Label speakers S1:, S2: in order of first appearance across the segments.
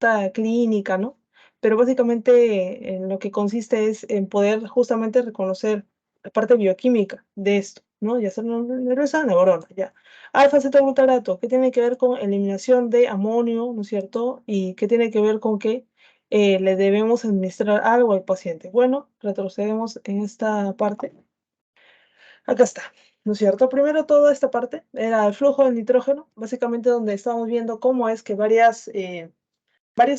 S1: cierta clínica, ¿no? Pero básicamente en lo que consiste es en poder justamente reconocer la parte bioquímica de esto, ¿no? Ya sea nerviosa, neurona, ya. Alfa-cetoglutarato, ¿qué tiene que ver con eliminación de amonio, ¿no es cierto? Y qué tiene que ver con que le debemos administrar algo al paciente. Bueno, retrocedemos en esta parte. Acá está, ¿no es cierto? Primero toda esta parte era el flujo del nitrógeno, básicamente donde estamos viendo cómo es que varios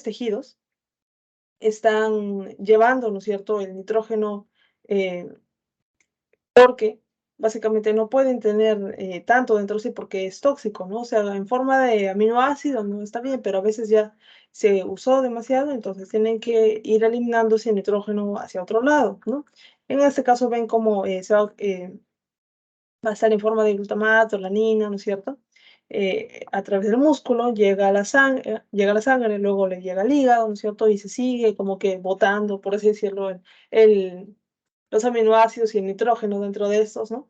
S1: tejidos están llevando, ¿no es cierto?, el nitrógeno eh, porque básicamente no pueden tener tanto dentro de sí porque es tóxico, ¿no? O sea, en forma de aminoácido no está bien, pero a veces ya se usó demasiado, entonces tienen que ir eliminando ese nitrógeno hacia otro lado, ¿no? En este caso ven cómo va a estar en forma de glutamato, alanina, ¿no es cierto? A través del músculo llega a la sangre, luego le llega al hígado, ¿no es cierto? Y se sigue como que botando, por así decirlo, el, los aminoácidos y el nitrógeno dentro de estos, ¿no?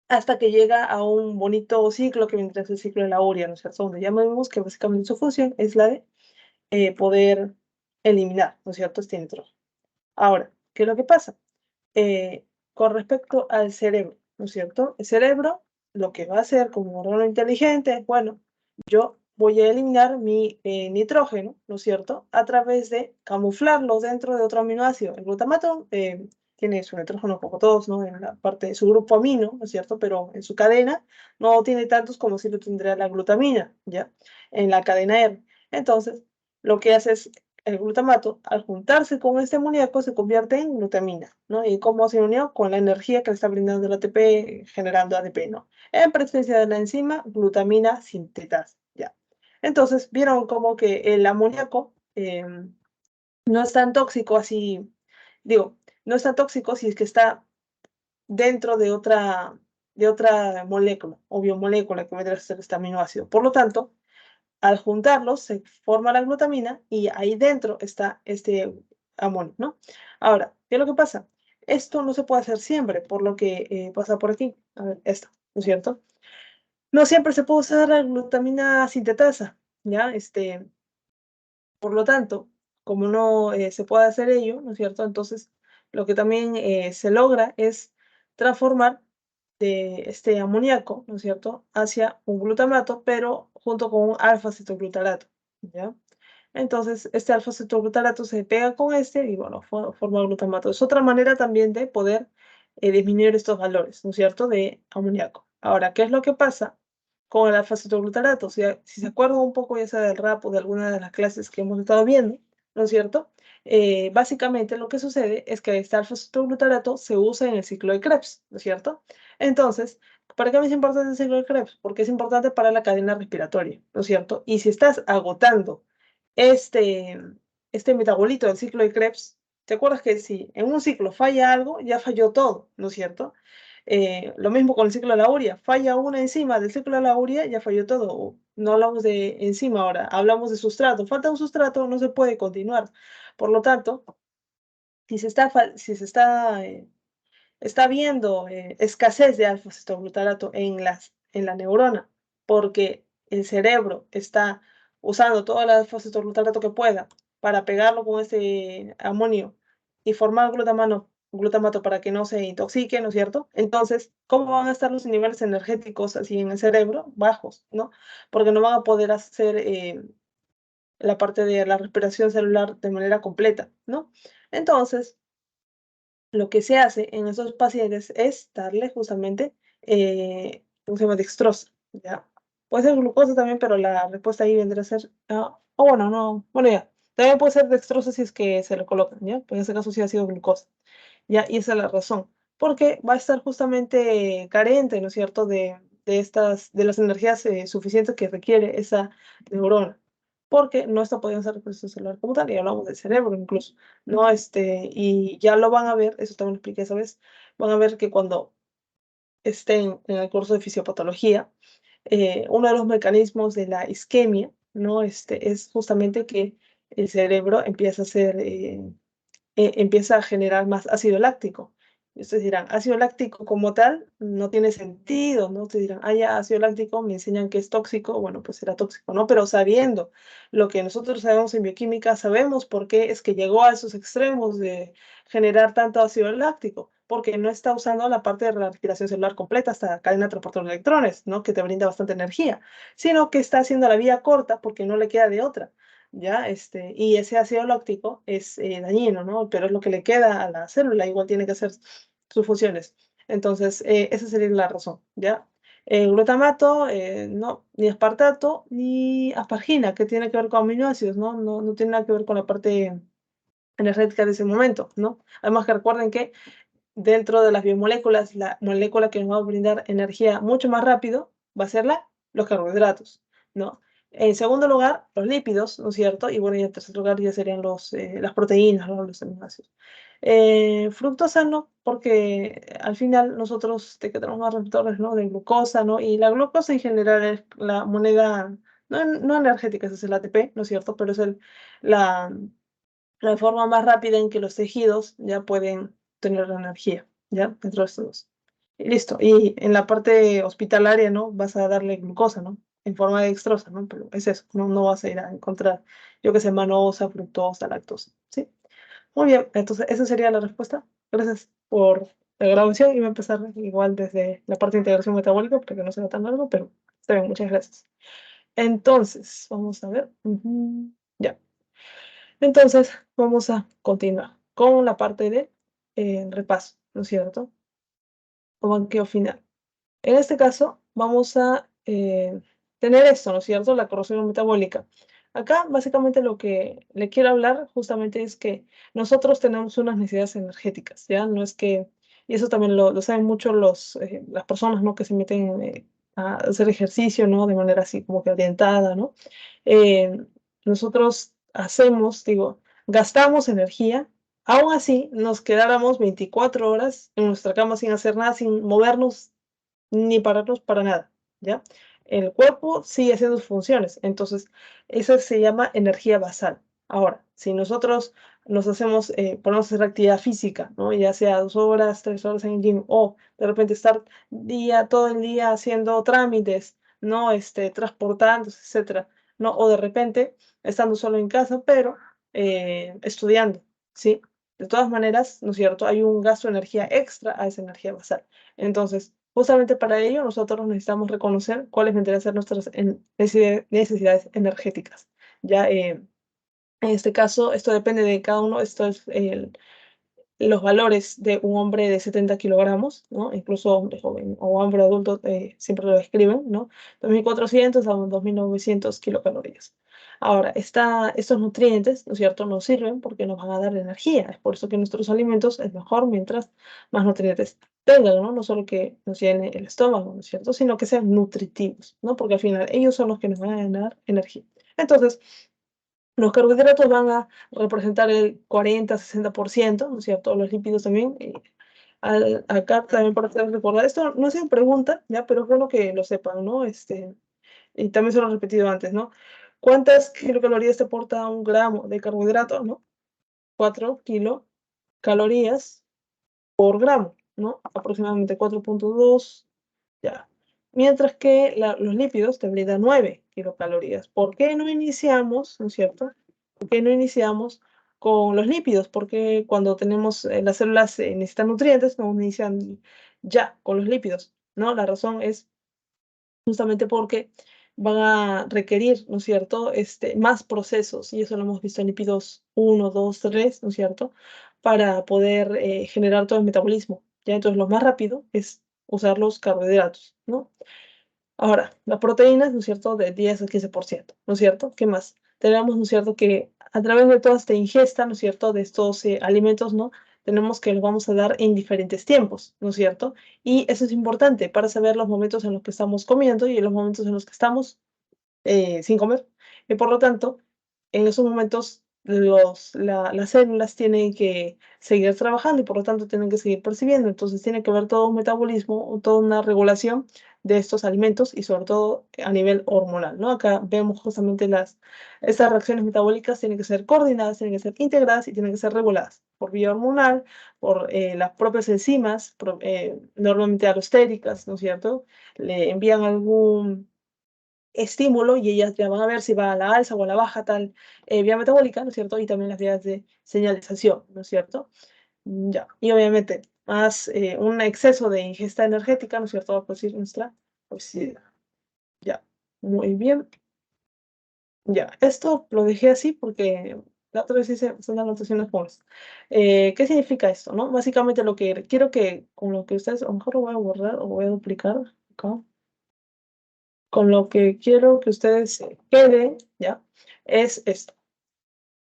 S1: Hasta que llega a un bonito ciclo que vendrá a ser el ciclo de la urea, ¿no es cierto? Donde ya vemos que básicamente su función es la de poder eliminar, ¿no es cierto?, este nitrógeno. Ahora, ¿qué es lo que pasa? Con respecto al cerebro, ¿no es cierto? El cerebro lo que va a hacer como un órgano inteligente, bueno, yo voy a eliminar mi nitrógeno, ¿no es cierto?, a través de camuflarlo dentro de otro aminoácido. El glutamato tiene su nitrógeno como todos, ¿no?, en la parte de su grupo amino, ¿no es cierto?, pero en su cadena no tiene tantos como si lo tendría la glutamina, ¿ya? En la cadena R. Entonces, lo que hace es el glutamato, al juntarse con este amoníaco, se convierte en glutamina, ¿no? ¿Y cómo se unió? Con la energía que le está brindando el ATP, generando ADP, ¿no? En presencia de la enzima glutamina sintetasa, ¿ya? Entonces, vieron como que el amoníaco no es tan tóxico así, digo, no es tan tóxico si es que está dentro de otra molécula o biomolécula que vendrá a ser este aminoácido. Por lo tanto, al juntarlos se forma la glutamina y ahí dentro está este amonio, ¿no? Ahora, ¿qué es lo que pasa? Esto no se puede hacer siempre, por lo que pasa por aquí. A ver, esto, ¿no es cierto? No siempre se puede usar la glutamina sintetasa, ¿ya? Por lo tanto, como no se puede hacer ello, ¿no es cierto? Entonces, lo que también se logra es transformar de este amoníaco, ¿no es cierto?, hacia un glutamato, pero junto con un alfa-cetoglutarato, ¿ya? Entonces, este alfa-cetoglutarato se pega con este y, bueno, forma glutamato. Es otra manera también de poder disminuir estos valores, ¿no es cierto?, de amoníaco. Ahora, ¿qué es lo que pasa con el alfa-cetoglutarato? O sea, si se acuerdan un poco ya sea del rap o de alguna de las clases que hemos estado viendo, ¿no es cierto? Básicamente lo que sucede es que este alfa-cetoglutarato se usa en el ciclo de Krebs, ¿no es cierto? Entonces, ¿para qué es importante el ciclo de Krebs? Porque es importante para la cadena respiratoria, ¿no es cierto? Y si estás agotando este, este metabolito del ciclo de Krebs, ¿te acuerdas que si en un ciclo falla algo, ya falló todo, ¿no es cierto? Lo mismo con el ciclo de la urea, falla una enzima del ciclo de la urea, ya falló todo. No hablamos de enzima ahora, hablamos de sustrato. Falta un sustrato, no se puede continuar. Por lo tanto, si se está viendo escasez de alfa-cetoglutarato en la neurona, porque el cerebro está usando todo el alfa-cetoglutarato que pueda para pegarlo con ese amonio y formar glutamato para que no se intoxique, ¿no es cierto? Entonces, ¿cómo van a estar los niveles energéticos así en el cerebro? Bajos, ¿no? Porque no van a poder hacer la parte de la respiración celular de manera completa, ¿no? Entonces, lo que se hace en esos pacientes es darle justamente, ¿cómo se llama? Dextrosa, ¿ya? Puede ser glucosa también, pero la respuesta ahí vendría a ser, bueno, no, bueno, ya, también puede ser dextrosa si es que se le colocan, ¿ya? Pero en ese caso sí ha sido glucosa, ¿ya? Y esa es la razón, porque va a estar justamente carente, ¿no es cierto?, de las energías suficientes que requiere esa neurona, porque no está pudiendo hacer reposición celular como tal, y hablamos del cerebro incluso. ¿No? Y ya lo van a ver, eso también lo expliqué esa vez, van a ver que cuando estén en el curso de fisiopatología, uno de los mecanismos de la isquemia, ¿no? Es justamente que el cerebro empieza a generar más ácido láctico. Y ustedes dirán, ácido láctico como tal no tiene sentido, ¿no? Ustedes dirán, ah, ya, ácido láctico me enseñan que es tóxico, bueno, pues será tóxico, ¿no? Pero sabiendo lo que nosotros sabemos en bioquímica, sabemos por qué es que llegó a esos extremos de generar tanto ácido láctico, porque no está usando la parte de la respiración celular completa, hasta cadena transportadora de electrones, ¿no? Que te brinda bastante energía, sino que está haciendo la vía corta porque no le queda de otra. ¿Ya? Y ese ácido láctico es dañino, ¿no? Pero es lo que le queda a la célula, igual tiene que hacer sus funciones. Entonces, esa sería la razón, ¿ya? Glutamato, no, ni aspartato, ni aspargina, que tiene que ver con aminoácidos, ¿no? No tiene nada que ver con la parte energética de ese momento, ¿no? Además que recuerden que dentro de las biomoléculas, la molécula que nos va a brindar energía mucho más rápido va a ser los carbohidratos, ¿no? En segundo lugar, los lípidos, ¿no es cierto? Y bueno, y en tercer lugar ya serían las proteínas, ¿no? Los aminoácidos. Fructosa no, porque al final nosotros que tenemos más receptores, ¿no? De glucosa, ¿no? Y la glucosa en general es la moneda, no energética, ese es el ATP, ¿no es cierto? Pero es la, la forma más rápida en que los tejidos ya pueden tener la energía, ¿ya? Dentro de estos dos. Y listo. Y en la parte hospitalaria, ¿no? Vas a darle glucosa, ¿no? En forma de dextrosa, ¿no? Pero es eso, no vas a ir a encontrar, yo que sé, manosa, fructosa, lactosa, ¿sí? Muy bien, entonces esa sería la respuesta. Gracias por la grabación y voy a empezar igual desde la parte de integración metabólica, para que no sea tan largo, pero está bien, muchas gracias. Entonces, vamos a ver. Ya. Entonces, vamos a continuar con la parte de repaso, ¿no es cierto? O banqueo final. En este caso, vamos a tener esto, ¿no es cierto? La corrosión metabólica. Acá, básicamente, lo que le quiero hablar justamente es que nosotros tenemos unas necesidades energéticas, ¿ya? No es que, y eso también lo saben mucho las personas, ¿no? Que se meten a hacer ejercicio, ¿no? De manera así como que orientada, ¿no? Eh, nosotros hacemos, digo, gastamos energía, aún así nos quedáramos 24 horas en nuestra cama sin hacer nada, sin movernos ni pararnos para nada, ¿ya? El cuerpo sigue haciendo sus funciones, entonces eso se llama energía basal. Ahora, si nosotros nos hacemos, ponemos a hacer actividad física, ¿no? Ya sea 2 horas, 3 horas en el gym, o de repente estar todo el día haciendo trámites, ¿no? Transportándose, etcétera, ¿no? O de repente estando solo en casa, pero estudiando, ¿sí? De todas maneras, ¿no es cierto? Hay un gasto de energía extra a esa energía basal. Entonces, justamente para ello, nosotros necesitamos reconocer cuáles vendrían a ser nuestras necesidades energéticas. Ya, en este caso, esto depende de cada uno. Esto es los valores de un hombre de 70 kilogramos, ¿no? Incluso hombre joven o hombre adulto siempre lo describen, ¿no? 2.400 a 2.900 kilocalorías. Ahora, estos nutrientes, ¿no es cierto?, nos sirven porque nos van a dar energía. Es por eso que nuestros alimentos es mejor mientras más nutrientes tengan, ¿no? No solo que nos llene el estómago, ¿no es cierto?, sino que sean nutritivos, ¿no? Porque al final ellos son los que nos van a dar energía. Entonces, los carbohidratos van a representar el 40-60%, ¿no es cierto? Los lípidos también. Acá también para hacer recordar, esto no ha sido pregunta, ¿ya? Pero es bueno que lo sepan, ¿no? Y también se lo he repetido antes, ¿no? ¿Cuántas kilocalorías te aporta un gramo de carbohidrato, no? 4 kilocalorías por gramo, ¿no? Aproximadamente 4.2, ya. Mientras que los lípidos te brindan 9 kilocalorías. ¿Por qué no iniciamos, no es cierto? ¿Por qué no iniciamos con los lípidos? Porque cuando tenemos las células necesitan nutrientes, no inician ya con los lípidos, ¿no? La razón es justamente porque van a requerir, ¿no es cierto?, más procesos, y eso lo hemos visto en lípidos 1, 2, 3, ¿no es cierto?, para poder generar todo el metabolismo, ¿ya? Entonces, lo más rápido es usar los carbohidratos, ¿no? Ahora, las proteínas, ¿no es cierto?, de 10 al 15%, ¿no es cierto? ¿Qué más? Tenemos, ¿no es cierto?, que a través de toda esta ingesta, ¿no es cierto?, de estos alimentos, ¿no?, tenemos que los vamos a dar en diferentes tiempos, ¿no es cierto? Y eso es importante para saber los momentos en los que estamos comiendo y los momentos en los que estamos sin comer. Y por lo tanto, en esos momentos las células tienen que seguir trabajando y por lo tanto tienen que seguir percibiendo. Entonces tiene que haber todo un metabolismo, toda una regulación de estos alimentos y sobre todo a nivel hormonal, ¿no? Acá vemos justamente estas reacciones metabólicas tienen que ser coordinadas, tienen que ser integradas y tienen que ser reguladas por vía hormonal, por las propias enzimas, normalmente alostéricas, ¿no es cierto? Le envían algún estímulo y ellas ya van a ver si va a la alza o a la baja tal vía metabólica, ¿no es cierto? Y también las vías de señalización, ¿no es cierto? Ya, y obviamente más un exceso de ingesta energética, ¿no es cierto? Va a producir nuestra obesidad. Ya, muy bien. Ya, esto lo dejé así porque la otra vez hice son anotaciones como esto. ¿Qué significa esto, no? Básicamente lo que quiero que, con lo que ustedes, a lo mejor lo voy a borrar o voy a duplicar acá. Con lo que quiero que ustedes se queden, ¿ya? Es esto.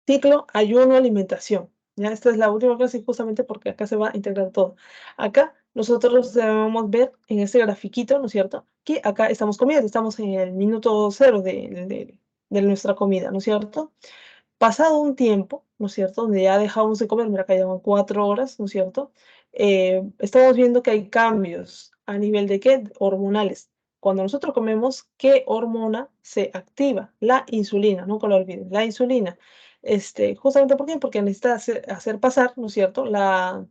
S1: Ciclo, ayuno, alimentación. ¿Ya? Esta es la última clase justamente porque acá se va a integrar todo. Acá nosotros debemos ver en este grafiquito, ¿no es cierto? Que acá estamos comiendo, estamos en el minuto cero de nuestra comida, ¿no es cierto? Pasado un tiempo, ¿no es cierto? Donde ya dejamos de comer, mira, acá llevan 4 horas, ¿no es cierto? Estamos viendo que hay cambios a nivel de qué? Hormonales. Cuando nosotros comemos, ¿qué hormona se activa? La insulina, nunca lo olviden, la insulina. Justamente ¿por qué? Porque necesita hacer pasar, ¿no es cierto? La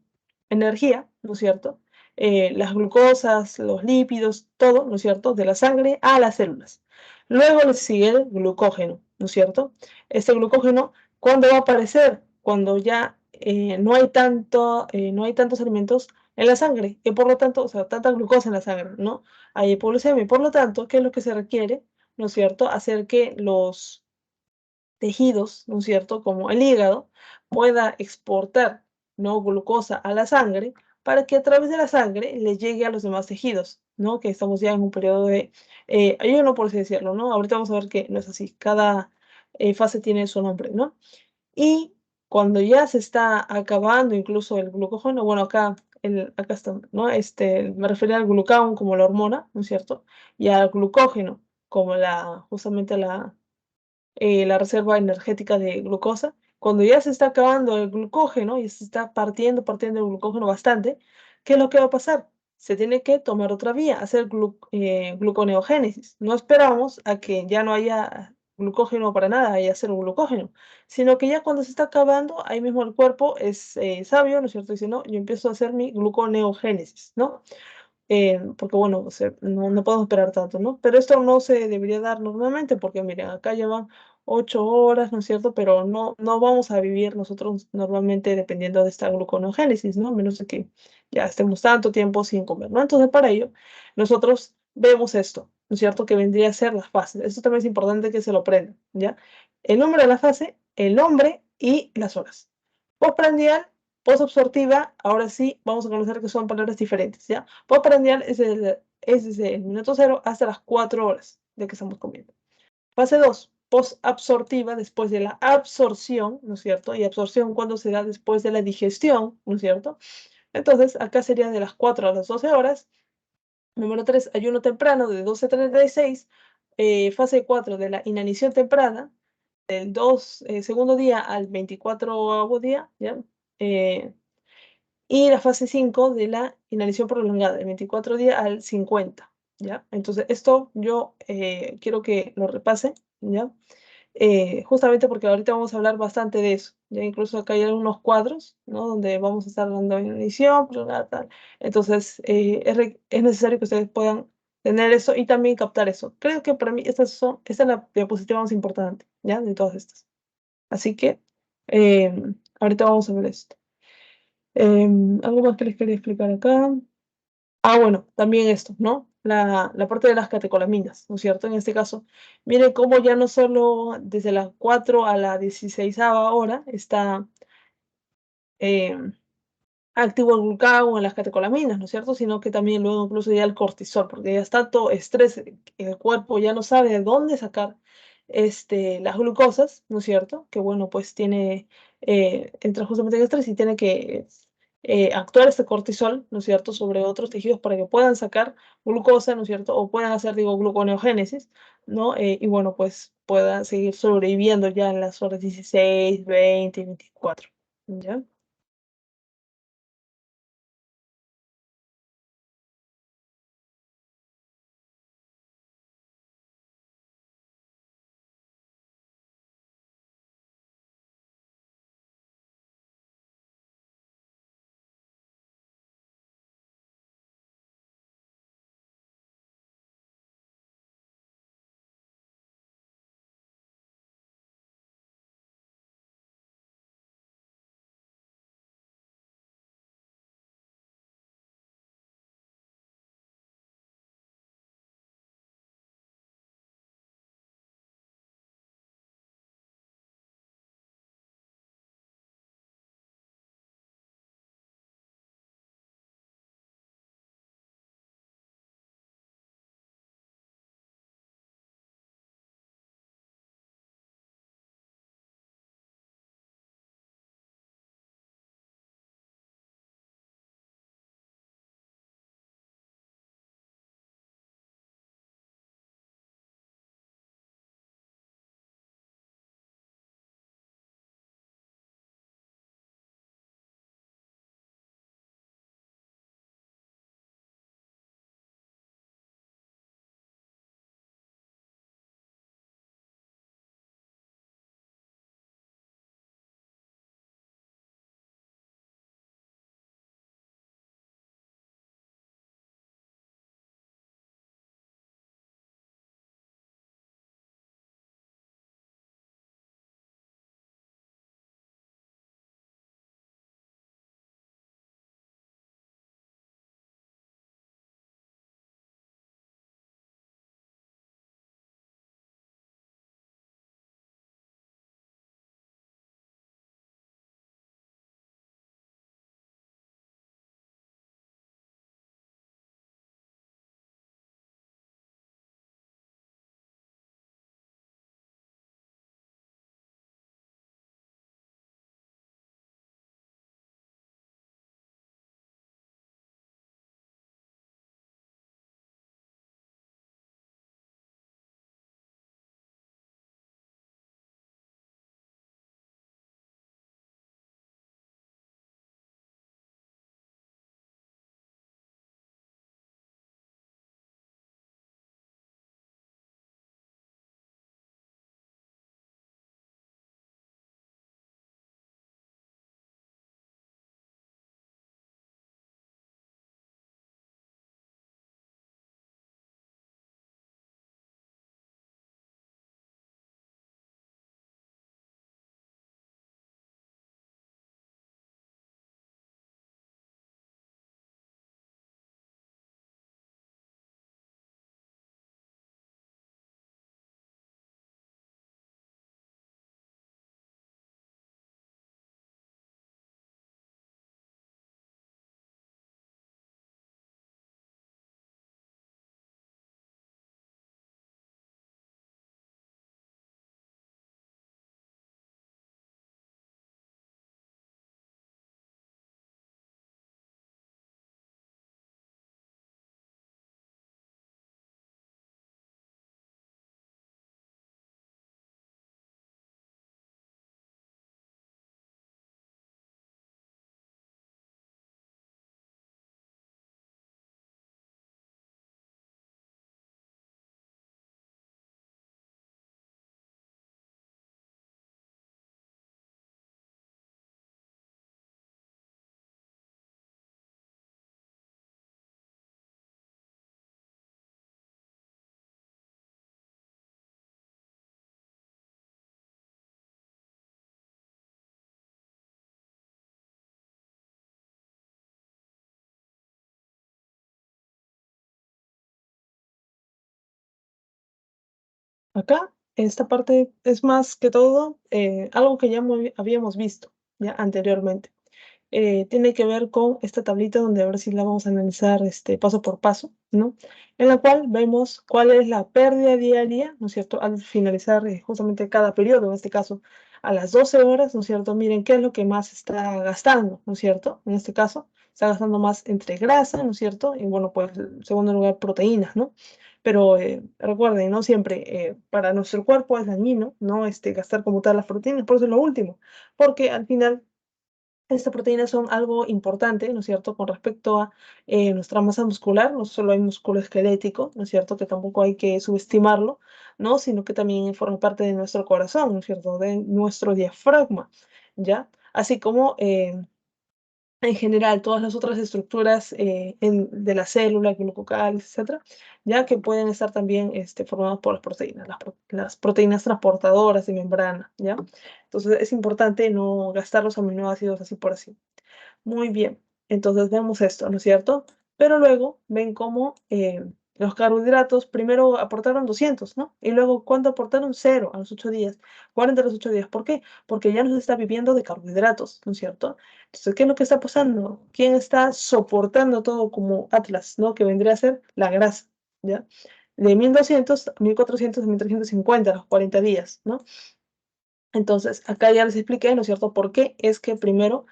S1: energía, ¿no es cierto? Las glucosas, los lípidos, todo, ¿no es cierto? De la sangre a las células. Luego le sigue el glucógeno, ¿no es cierto? Este glucógeno, ¿cuándo va a aparecer? Cuando ya no hay tantos alimentos en la sangre y por lo tanto, o sea, tanta glucosa en la sangre, ¿no? Hay hipoglucemia y por lo tanto, ¿qué es lo que se requiere? ¿No es cierto? Hacer que los tejidos, ¿no es cierto? Como el hígado, pueda exportar, ¿no? Glucosa a la sangre para que a través de la sangre le llegue a los demás tejidos, ¿no? Que estamos ya en un periodo de ayuno, por así decirlo, ¿no? Ahorita vamos a ver que no es así, cada fase tiene su nombre, ¿no? Y cuando ya se está acabando incluso el glucógeno, bueno, acá está, ¿no? Me refería al glucagón como la hormona, ¿no es cierto? Y al glucógeno como justamente la reserva energética de glucosa. Cuando ya se está acabando el glucógeno y se está partiendo el glucógeno bastante, ¿qué es lo que va a pasar? Se tiene que tomar otra vía, hacer gluconeogénesis. No esperamos a que ya no haya glucógeno para nada, haya cero glucógeno, sino que ya cuando se está acabando, ahí mismo el cuerpo es sabio, ¿no es cierto? Dice, no, yo empiezo a hacer mi gluconeogénesis, ¿no? Porque bueno, o sea, no podemos esperar tanto, ¿no? Pero esto no se debería dar normalmente porque, miren, acá llevan 8 horas, ¿no es cierto? Pero no vamos a vivir nosotros normalmente dependiendo de esta gluconeogénesis, ¿no? A menos de que ya estemos tanto tiempo sin comer, ¿no? Entonces, para ello, nosotros vemos esto, ¿no es cierto? Que vendría a ser las fases. Esto también es importante que se lo aprendan, ¿ya? El nombre de la fase, el nombre y las horas. Postprandial, posabsortiva, ahora sí vamos a conocer que son palabras diferentes, ¿ya? Postprandial es desde el minuto cero hasta las 4 horas de que estamos comiendo. Fase 2, posabsortiva, después de la absorción, ¿no es cierto? Y absorción cuando se da después de la digestión, ¿no es cierto? Entonces, acá sería de las 4 a las 12 horas. Número 3, ayuno temprano de 12:36. Fase 4 de la inanición temprana, del segundo día al 24º día, ¿ya? Eh, y la fase 5 de la inanición prolongada, del 24 día al 50, ¿ya? Entonces, esto yo quiero que lo repase, ¿ya? Justamente porque ahorita vamos a hablar bastante de eso, ya incluso acá hay algunos cuadros, ¿no? Donde vamos a estar hablando de inanición, prolongada, tal. Entonces, es necesario que ustedes puedan tener eso y también captar eso. Creo que para mí esta es la diapositiva más importante, ¿ya? De todas estas. Así que, ahorita vamos a ver esto. Algo más que les quería explicar acá. Bueno, también esto, ¿no? La parte de las catecolaminas, ¿no es cierto? En este caso, miren cómo ya no solo desde las 4 a la 16ª hora está em, activo el glucagón en las catecolaminas, ¿no es cierto? Sino que también luego incluso ya el cortisol, porque ya está todo estrés, el cuerpo ya no sabe de dónde sacar las glucosas, ¿no es cierto? Que bueno, pues entra justamente en estrés y tiene que actuar este cortisol, ¿no es cierto?, sobre otros tejidos para que puedan sacar glucosa, ¿no es cierto?, o puedan hacer, digo, gluconeogénesis, ¿no? Y bueno, pues pueda seguir sobreviviendo ya en las horas 16, 20 y 24, ¿ya? Acá, esta parte es más que todo, algo que ya habíamos visto, ya anteriormente. Tiene que ver con esta tablita donde ahora sí la vamos a analizar, paso por paso, ¿no? En la cual vemos cuál es la pérdida diaria, ¿no es cierto?, al finalizar, justamente cada periodo, en este caso, a las 12 horas, ¿no es cierto? Miren qué es lo que más está gastando, ¿no es cierto? En este caso, está gastando más entre grasa, ¿no es cierto? Y bueno, pues en segundo lugar, proteínas, ¿no? Pero recuerden, no siempre para nuestro cuerpo es dañino, ¿no? Gastar como tal las proteínas, por eso es lo último, porque al final estas proteínas son algo importante, ¿no es cierto?, con respecto a nuestra masa muscular. No solo hay músculo esquelético, ¿no es cierto?, que tampoco hay que subestimarlo, ¿no?, sino que también forma parte de nuestro corazón, ¿no es cierto?, de nuestro diafragma, ¿ya? Así como en general todas las otras estructuras de la célula, glucocales, etcétera, ya que pueden estar también formadas por las proteínas, las proteínas transportadoras de membrana, ¿ya? Entonces es importante no gastar los aminoácidos así por así. Muy bien, entonces vemos esto, ¿no es cierto? Pero luego ven cómo los carbohidratos primero aportaron 200, ¿no? Y luego, ¿cuánto aportaron? Cero a los 8 días, 40 a los 8 días. ¿Por qué? Porque ya no se está viviendo de carbohidratos, ¿no es cierto? Entonces, ¿qué es lo que está pasando? ¿Quién está soportando todo como Atlas, ¿no? Que vendría a ser la grasa, ¿ya? De 1200 a 1400 a 1350 a los 40 días, ¿no? Entonces, acá ya les expliqué, ¿no es cierto?, por qué es que primero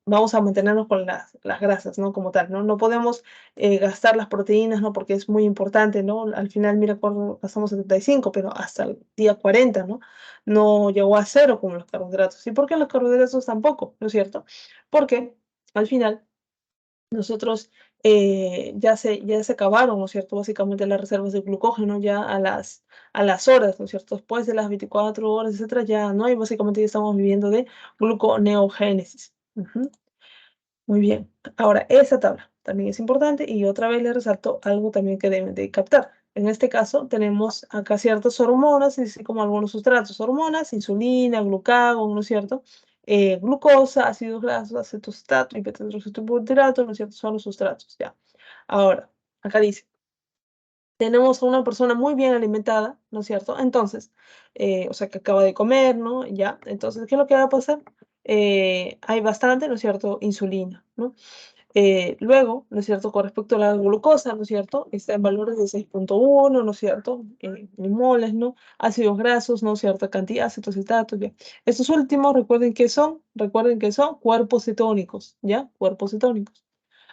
S1: vamos a mantenernos con las grasas, ¿no? Como tal, ¿no? No podemos gastar las proteínas, ¿no? Porque es muy importante, ¿no? Al final, mira, cuando gastamos 75, pero hasta el día 40, ¿no? No llegó a cero como los carbohidratos. ¿Y por qué los carbohidratos tampoco? ¿No es cierto? Porque al final nosotros ya se acabaron, ¿no es cierto? Básicamente las reservas de glucógeno ya a las horas, ¿no es cierto? Después de las 24 horas, etcétera, ya no hay, básicamente ya estamos viviendo de gluconeogénesis. Muy bien. Ahora, esa tabla también es importante y otra vez les resalto algo también que deben de captar. En este caso, tenemos acá ciertas hormonas, así como algunos sustratos, hormonas, insulina, glucagón, ¿no es cierto? Glucosa, ácidos grasos, acetostato y beta-hidroxibutyrato, ¿no es cierto? Son los sustratos, ya. Ahora, acá dice, tenemos a una persona muy bien alimentada, ¿no es cierto? Entonces, o sea, que acaba de comer, ¿no? Ya, entonces, ¿qué es lo que va a pasar? Hay bastante, ¿no es cierto?, insulina, ¿no? Luego, ¿no es cierto?, con respecto a la glucosa, ¿no es cierto?, está en valores de 6.1, ¿no es cierto?, moles, ¿no? Ácidos grasos, ¿no es cierto?, cantidad, cetocidatos, ya. Estos últimos, recuerden que son cuerpos cetónicos, ¿ya? Cuerpos cetónicos.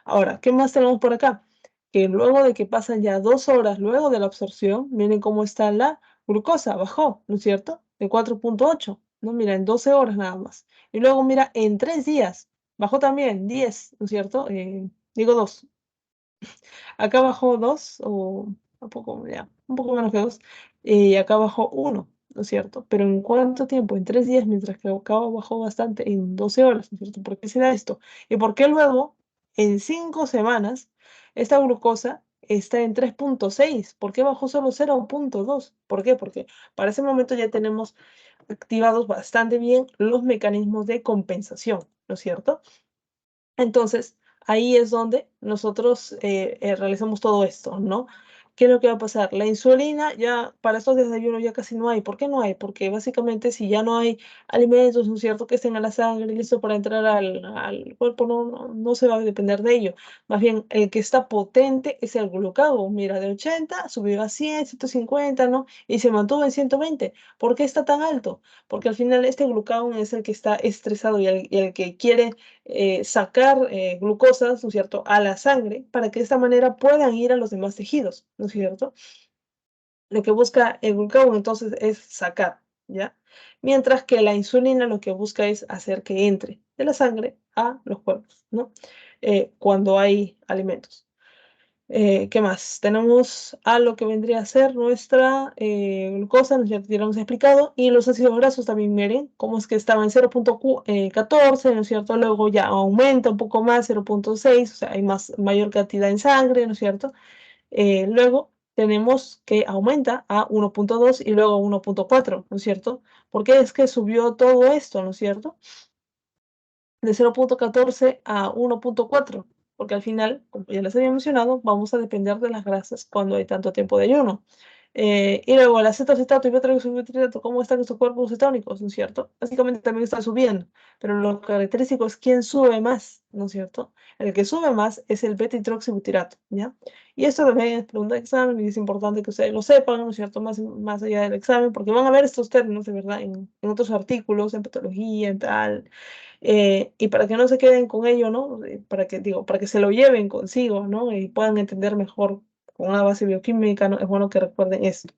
S1: Ahora, ¿qué más tenemos por acá? Que luego de que pasan ya 2 horas luego de la absorción, miren cómo está la glucosa, bajó, ¿no es cierto? De 4.8, ¿no? Mira, en 12 horas nada más. Y luego mira, en 3 días, bajó también 10, ¿no es cierto? Digo 2. Acá bajó 2 o un poco, ya, un poco menos que 2. Y acá bajó 1, ¿no es cierto? Pero ¿en cuánto tiempo? En 3 días, mientras que acá bajó bastante en 12 horas, ¿no es cierto? ¿Por qué se da esto? ¿Y por qué luego, en 5 semanas, esta glucosa está en 3.6? ¿Por qué bajó solo 0.2? ¿Por qué? Porque para ese momento ya tenemos activados bastante bien los mecanismos de compensación, ¿no es cierto? Entonces, ahí es donde nosotros realizamos todo esto, ¿no? ¿Qué es lo que va a pasar? La insulina ya para estos días de ayuno ya casi no hay. ¿Por qué no hay? Porque básicamente si ya no hay alimentos, ¿no es cierto?, que estén en la sangre listo para entrar al cuerpo, no se va a depender de ello. Más bien, el que está potente es el glucagón. Mira, de 80 subió a 100, 150, ¿no? Y se mantuvo en 120. ¿Por qué está tan alto? Porque al final este glucagón es el que está estresado y el que quiere sacar glucosas, ¿no es cierto?, a la sangre para que de esta manera puedan ir a los demás tejidos, ¿no es cierto? Lo que busca el glucagón entonces es sacar, ¿ya? Mientras que la insulina lo que busca es hacer que entre de la sangre a los cuerpos, ¿no? Cuando hay alimentos. ¿Qué más? Tenemos a lo que vendría a ser nuestra glucosa, ¿no es cierto? Ya lo hemos explicado. Y los ácidos grasos también, miren, cómo es que estaba en 0.14, ¿no es cierto? Luego ya aumenta un poco más, 0.6, o sea, hay mayor cantidad en sangre, ¿no es cierto? Luego tenemos que aumenta a 1.2 y luego a 1.4, ¿no es cierto? ¿Por qué es que subió todo esto, ¿no es cierto? De 0.14 a 1.4, porque al final, como ya les había mencionado, vamos a depender de las grasas cuando hay tanto tiempo de ayuno. Y luego el acetato y beta-hidroxibutyrato, ¿cómo están estos cuerpos cetónicos, no es cierto? Básicamente también están subiendo, pero lo característico es quién sube más, ¿no es cierto? El que sube más es el beta-hidroxibutyrato, ¿ya? Y esto también es pregunta de examen y es importante que ustedes lo sepan, ¿no es cierto? Más allá del examen, porque van a ver estos términos, de verdad, en otros artículos, en patología, en tal, y para que no se queden con ello, ¿no? Para que se lo lleven consigo, ¿no? Y puedan entender mejor con una base bioquímica, ¿no? Es bueno que recuerden esto.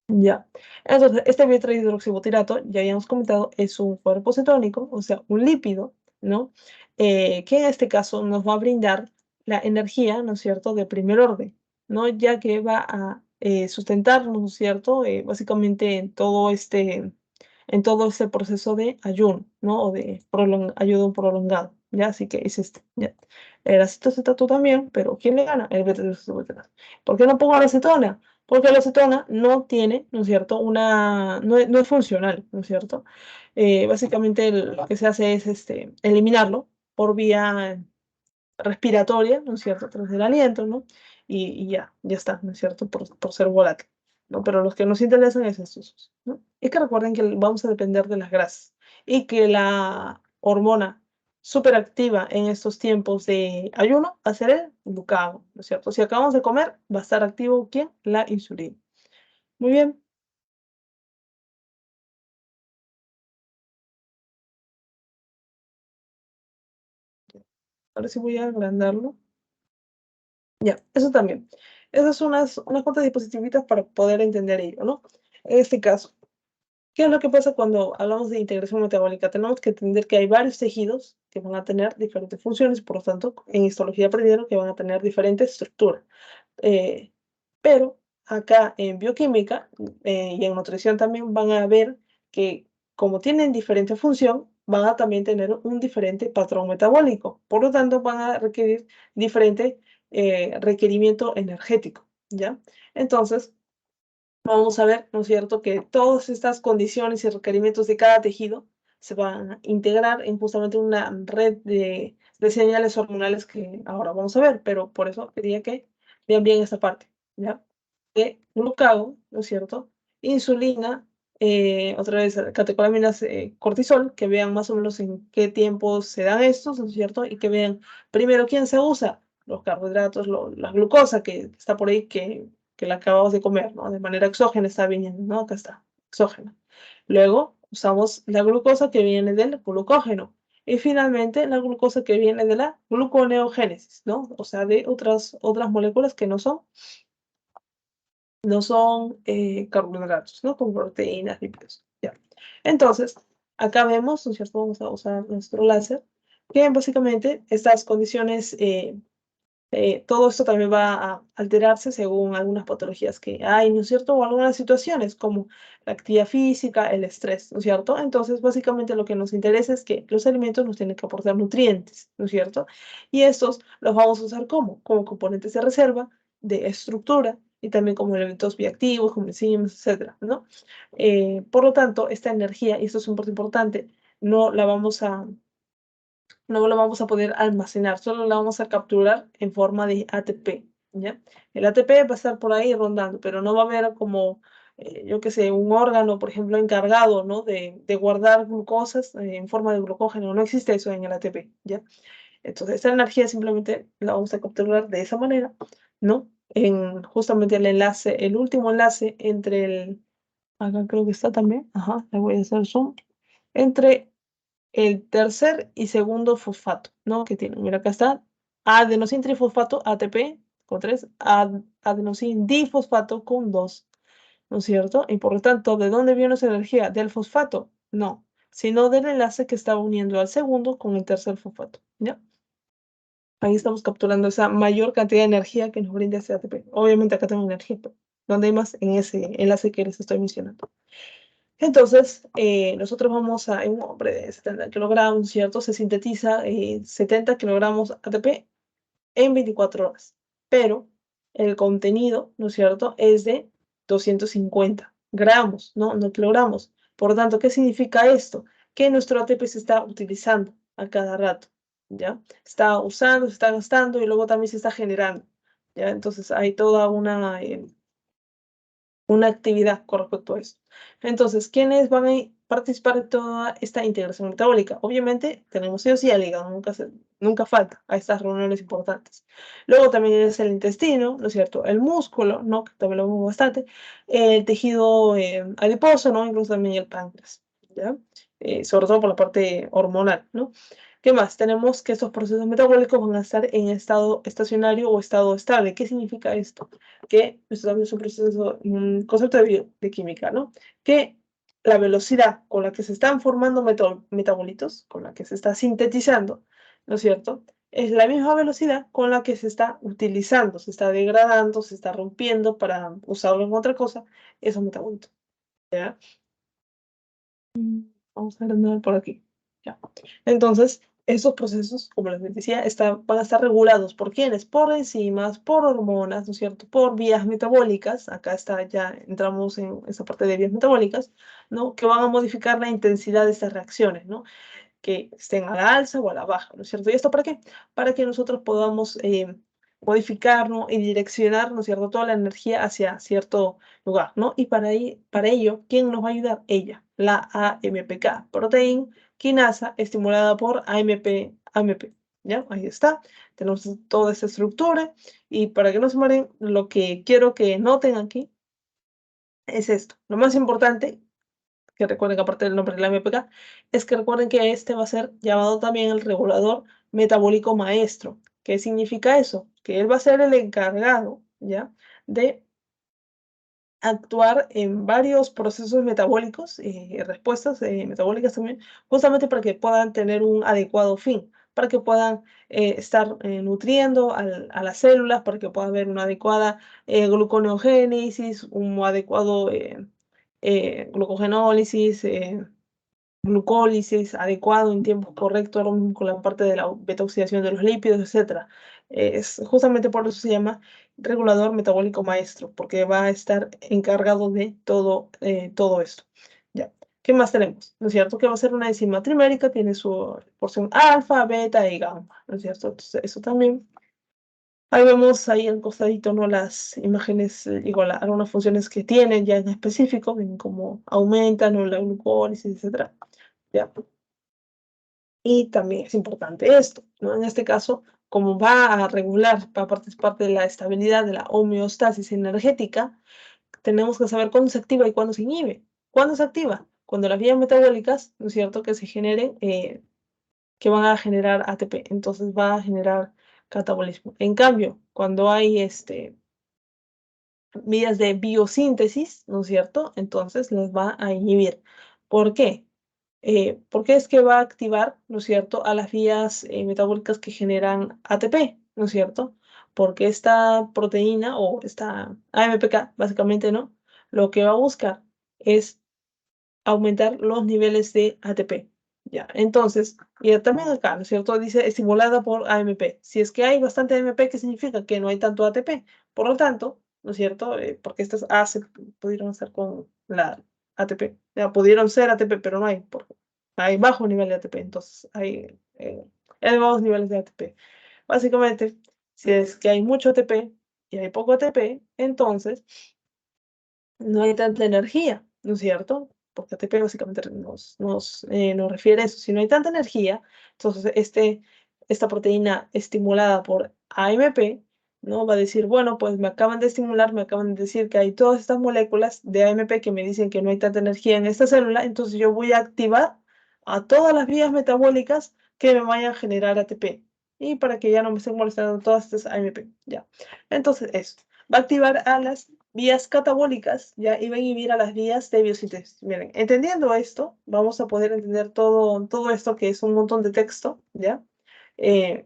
S1: Ya. Entonces, este beta-hidroxibutirato, ya habíamos comentado, es un cuerpo cetónico, o sea, un lípido, ¿no? Que en este caso nos va a brindar la energía, ¿no es cierto?, de primer orden, ¿no? Ya que va a sustentarnos, ¿no es cierto?, básicamente en todo este proceso de ayuno, ¿no? O de ayuno prolongado, ¿ya? Así que es este, ¿ya? El acetato también, pero ¿quién le gana? El beta-hidroxibutirato. ¿Por qué no pongo la acetona? Porque la acetona no tiene, ¿no es cierto?, no es funcional, ¿no es cierto? Básicamente lo que se hace es eliminarlo por vía respiratoria, ¿no es cierto?, a través del aliento, ¿no? Y ya está, ¿no es cierto?, por ser volátil, ¿no? Pero los que nos interesan es estos, ¿no? Es que recuerden que vamos a depender de las grasas y que la hormona superactiva en estos tiempos de ayuno va a ser el glucagón, ¿no es cierto? Si acabamos de comer, va a estar activo, ¿quién? La insulina. Muy bien, ahora sí voy a agrandarlo. Ya, eso también. Esas son unas cuantas diapositivitas para poder entender ello, ¿no? En este caso, ¿qué es lo que pasa cuando hablamos de integración metabólica? Tenemos que entender que hay varios tejidos que van a tener diferentes funciones, por lo tanto, en histología aprendieron que van a tener diferentes estructuras. Eh, pero acá en bioquímica y en nutrición también van a ver que como tienen diferente función, van a también tener un diferente patrón metabólico. Por lo tanto, van a requerir diferente requerimiento energético, ¿ya? Entonces, vamos a ver, ¿no es cierto?, que todas estas condiciones y requerimientos de cada tejido se van a integrar en justamente una red de señales hormonales que ahora vamos a ver, pero por eso quería que vean bien esta parte, ¿ya? De glucagón, ¿no es cierto? Insulina, otra vez catecolaminas, cortisol, que vean más o menos en qué tiempos se dan estos, ¿no es cierto? Y que vean primero quién se usa, los carbohidratos, la glucosa que está por ahí, que la acabamos de comer, ¿no? De manera exógena está viniendo, ¿no? Acá está, exógena. Luego usamos la glucosa que viene del glucógeno. Y finalmente la glucosa que viene de la gluconeogénesis, ¿no? O sea, de otras moléculas que no son carbohidratos, ¿no? Como proteínas, lípidos. Ya. Entonces, acá vemos, ¿no es cierto? Vamos a usar nuestro láser, que básicamente estas condiciones todo esto también va a alterarse según algunas patologías que hay, ¿no es cierto? O algunas situaciones como la actividad física, el estrés, ¿no es cierto? Entonces, básicamente lo que nos interesa es que los alimentos nos tienen que aportar nutrientes, ¿no es cierto? Y estos los vamos a usar como componentes de reserva, de estructura y también como elementos bioactivos, como enzimas, etcétera, ¿no? Por lo tanto, esta energía, y esto es un punto importante, no la vamos a no lo vamos a poder almacenar, solo la vamos a capturar en forma de ATP, ¿ya? El ATP va a estar por ahí rondando, pero no va a haber como, yo qué sé, un órgano, por ejemplo, encargado, ¿no? De guardar glucosas en forma de glucógeno. No existe eso en el ATP, ¿ya? Entonces, esta energía simplemente la vamos a capturar de esa manera, ¿no? En justamente el último enlace entre acá creo que está también, ajá, le voy a hacer zoom, entre el tercer y segundo fosfato, ¿no? Que tiene, mira, acá está adenosin trifosfato, ATP, con 3, adenosin difosfato con 2, ¿no es cierto? Y por lo tanto, ¿de dónde viene esa energía? ¿Del fosfato? No, sino del enlace que está uniendo al segundo con el tercer fosfato, ¿ya? Ahí estamos capturando esa mayor cantidad de energía que nos brinda ese ATP. Obviamente acá tengo energía, pero ¿dónde hay más? En ese enlace que les estoy mencionando. Entonces, nosotros vamos a, en un hombre de 70 kilogramos, ¿cierto? Se sintetiza 70 kilogramos ATP en 24 horas, pero el contenido, ¿no es cierto?, es de 250 gramos, ¿no? No kilogramos. Por lo tanto, ¿qué significa esto? Que nuestro ATP se está utilizando a cada rato, ¿ya? Está usando, se está gastando y luego también se está generando, ¿ya? Entonces, hay toda una actividad con respecto a eso. Entonces, ¿quiénes van a participar de toda esta integración metabólica? Obviamente, tenemos sí o sí al hígado, nunca falta a estas reuniones importantes. Luego también es el intestino, ¿no es cierto? El músculo, ¿no? Que también lo vemos bastante. El tejido adiposo, ¿no? Incluso también el páncreas, ¿ya? Sobre todo por la parte hormonal, ¿no? ¿Qué más? Tenemos que estos procesos metabólicos van a estar en estado estacionario o estado estable. ¿Qué significa esto? Que esto también es un proceso, un concepto de química, ¿no? Que la velocidad con la que se están formando metabolitos, con la que se está sintetizando, ¿no es cierto? Es la misma velocidad con la que se está utilizando, se está degradando, se está rompiendo para usarlo en otra cosa, esos metabolitos, ¿ya? Vamos a ver por aquí. Ya. Entonces, esos procesos, como les decía, van a estar regulados por quiénes, por enzimas, por hormonas, ¿no es cierto? Por vías metabólicas. Acá está, ya entramos en esa parte de vías metabólicas, ¿no? Que van a modificar la intensidad de estas reacciones, ¿no? Que estén a la alza o a la baja, ¿no es cierto? ¿Y esto para qué? Para que nosotros podamos modificar, ¿no? Y direccionar, ¿no es cierto?, toda la energía hacia cierto lugar, ¿no? Y para ello, ¿quién nos va a ayudar? Ella, la AMPK, protein quinasa, estimulada por AMP, ¿ya? Ahí está. Tenemos toda esta estructura y para que no se mueren, lo que quiero que noten aquí es esto. Lo más importante que recuerden que aparte del nombre de la MPK, es que recuerden que este va a ser llamado también el regulador metabólico maestro. ¿Qué significa eso? Que él va a ser el encargado, ¿ya? De actuar en varios procesos metabólicos y respuestas metabólicas también, justamente para que puedan tener un adecuado fin, para que puedan estar nutriendo a las células, para que pueda haber una adecuada gluconeogénesis, un adecuado glucogenólisis, glucólisis adecuado en tiempos correctos, lo mismo con la parte de la beta-oxidación de los lípidos, etcétera. Es justamente por eso se llama regulador metabólico maestro, porque va a estar encargado de todo esto. Ya. ¿Qué más tenemos? ¿No es cierto? Que va a ser una enzima trimérica, tiene su porción alfa, beta y gamma, ¿no es cierto? Entonces, eso también. Ahí vemos ahí al costadito, ¿no? Las imágenes, igual algunas funciones que tienen ya en específico, ven cómo aumentan, ¿no? La glucólisis, etcétera. ¿Ya? Y también es importante esto, ¿no? En este caso, como va a regular, va a participar de la estabilidad de la homeostasis energética, tenemos que saber cuándo se activa y cuándo se inhibe. ¿Cuándo se activa? Cuando las vías metabólicas, ¿no es cierto?, que se generen, que van a generar ATP, entonces va a generar catabolismo. En cambio, cuando hay vías de biosíntesis, ¿no es cierto?, entonces las va a inhibir. ¿Por qué? Porque es que va a activar, ¿no es cierto?, a las vías metabólicas que generan ATP, ¿no es cierto? Porque esta proteína o esta AMPK, básicamente, ¿no? Lo que va a buscar es aumentar los niveles de ATP. Ya, entonces, y también acá, ¿no es cierto? Dice estimulada por AMP. Si es que hay bastante AMP, ¿qué significa? Que no hay tanto ATP. Por lo tanto, ¿no es cierto? Porque estas A se pudieron hacer con la ATP. Ya, pudieron ser ATP, pero no hay, porque hay bajo nivel de ATP. Entonces, hay elevados niveles de ATP. Básicamente, si es que hay mucho ATP y hay poco ATP, entonces no hay tanta energía, ¿no es cierto? Porque ATP básicamente nos refiere a eso. Si no hay tanta energía, entonces esta proteína estimulada por AMP, ¿no? Va a decir, bueno, pues me acaban de estimular, me acaban de decir que hay todas estas moléculas de AMP que me dicen que no hay tanta energía en esta célula, entonces yo voy a activar a todas las vías metabólicas que me vayan a generar ATP. Y para que ya no me estén molestando todas estas AMP, ya. Entonces, eso. Va a activar a las vías catabólicas, ¿ya? Y va a inhibir a las vías de biosíntesis. Miren, entendiendo esto, vamos a poder entender todo esto que es un montón de texto, ¿ya?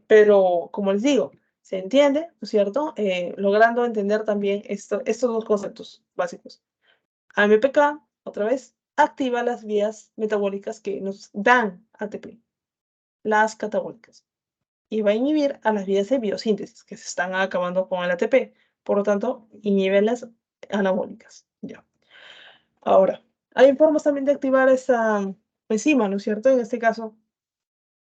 S1: Pero, como les digo, se entiende, ¿no es cierto? Logrando entender también estos dos conceptos básicos. AMPK, otra vez, activa las vías metabólicas que nos dan ATP, las catabólicas. Y va a inhibir a las vías de biosíntesis, que se están acabando con el ATP. Por lo tanto, inhibe las anabólicas. Ya. Ahora, hay formas también de activar esta enzima, ¿no es cierto? En este caso,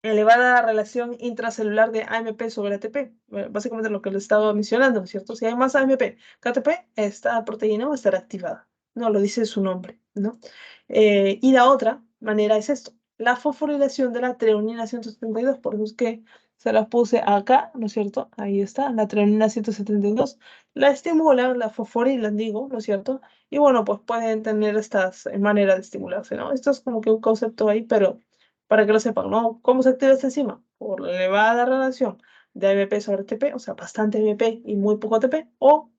S1: elevada relación intracelular de AMP sobre ATP. Básicamente lo que les estaba mencionando, ¿no es cierto? Si hay más AMP que ATP, esta proteína va a estar activada. No, lo dice su nombre, ¿no? Y la otra manera es esto, la fosforilación de la treonina 172, por eso es que se la puse acá, ¿no es cierto? Ahí está, la treonina 172. La estimulan, la fosforilan, digo, ¿no es cierto? Y bueno, pues pueden tener estas maneras de estimularse, ¿no? Esto es como que un concepto ahí, pero para que lo sepan, ¿no? ¿Cómo se activa esta enzima? Por la elevada relación de AMP sobre ATP, o sea, bastante AMP y muy poco ATP, o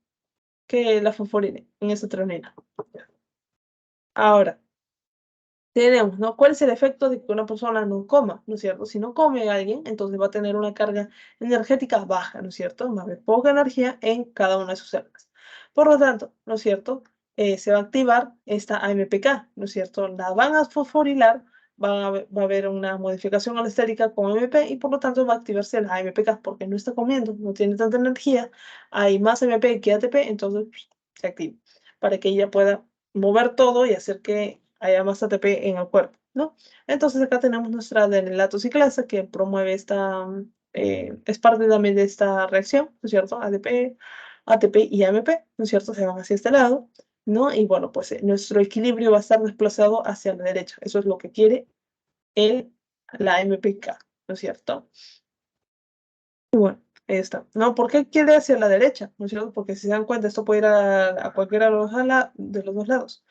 S1: que la fosforine en esa treonina. Ahora, tenemos, ¿no? ¿Cuál es el efecto de que una persona no coma, ¿no es cierto? Si no come alguien, entonces va a tener una carga energética baja, ¿no es cierto? Va a haber poca energía en cada una de sus células. Por lo tanto, ¿no es cierto? Se va a activar esta AMPK, ¿no es cierto? La van a fosforilar, va a haber una modificación alostérica con AMP y por lo tanto va a activarse la AMPK porque no está comiendo, no tiene tanta energía, hay más AMP que ATP, entonces se activa para que ella pueda mover todo y hacer que haya más ATP en el cuerpo, ¿no? Entonces acá tenemos nuestra adenilatosa ciclasa que promueve esta, es parte también de esta reacción, ¿no es cierto? ADP, ATP y AMP, ¿no es cierto? Se van hacia este lado, ¿no? Y bueno, pues nuestro equilibrio va a estar desplazado hacia la derecha. Eso es lo que quiere el, la MPK, ¿no es cierto? Y bueno, ahí está. ¿No? ¿Por qué quiere hacia la derecha? ¿No es cierto? Porque si se dan cuenta, esto puede ir a cualquiera de los dos lados.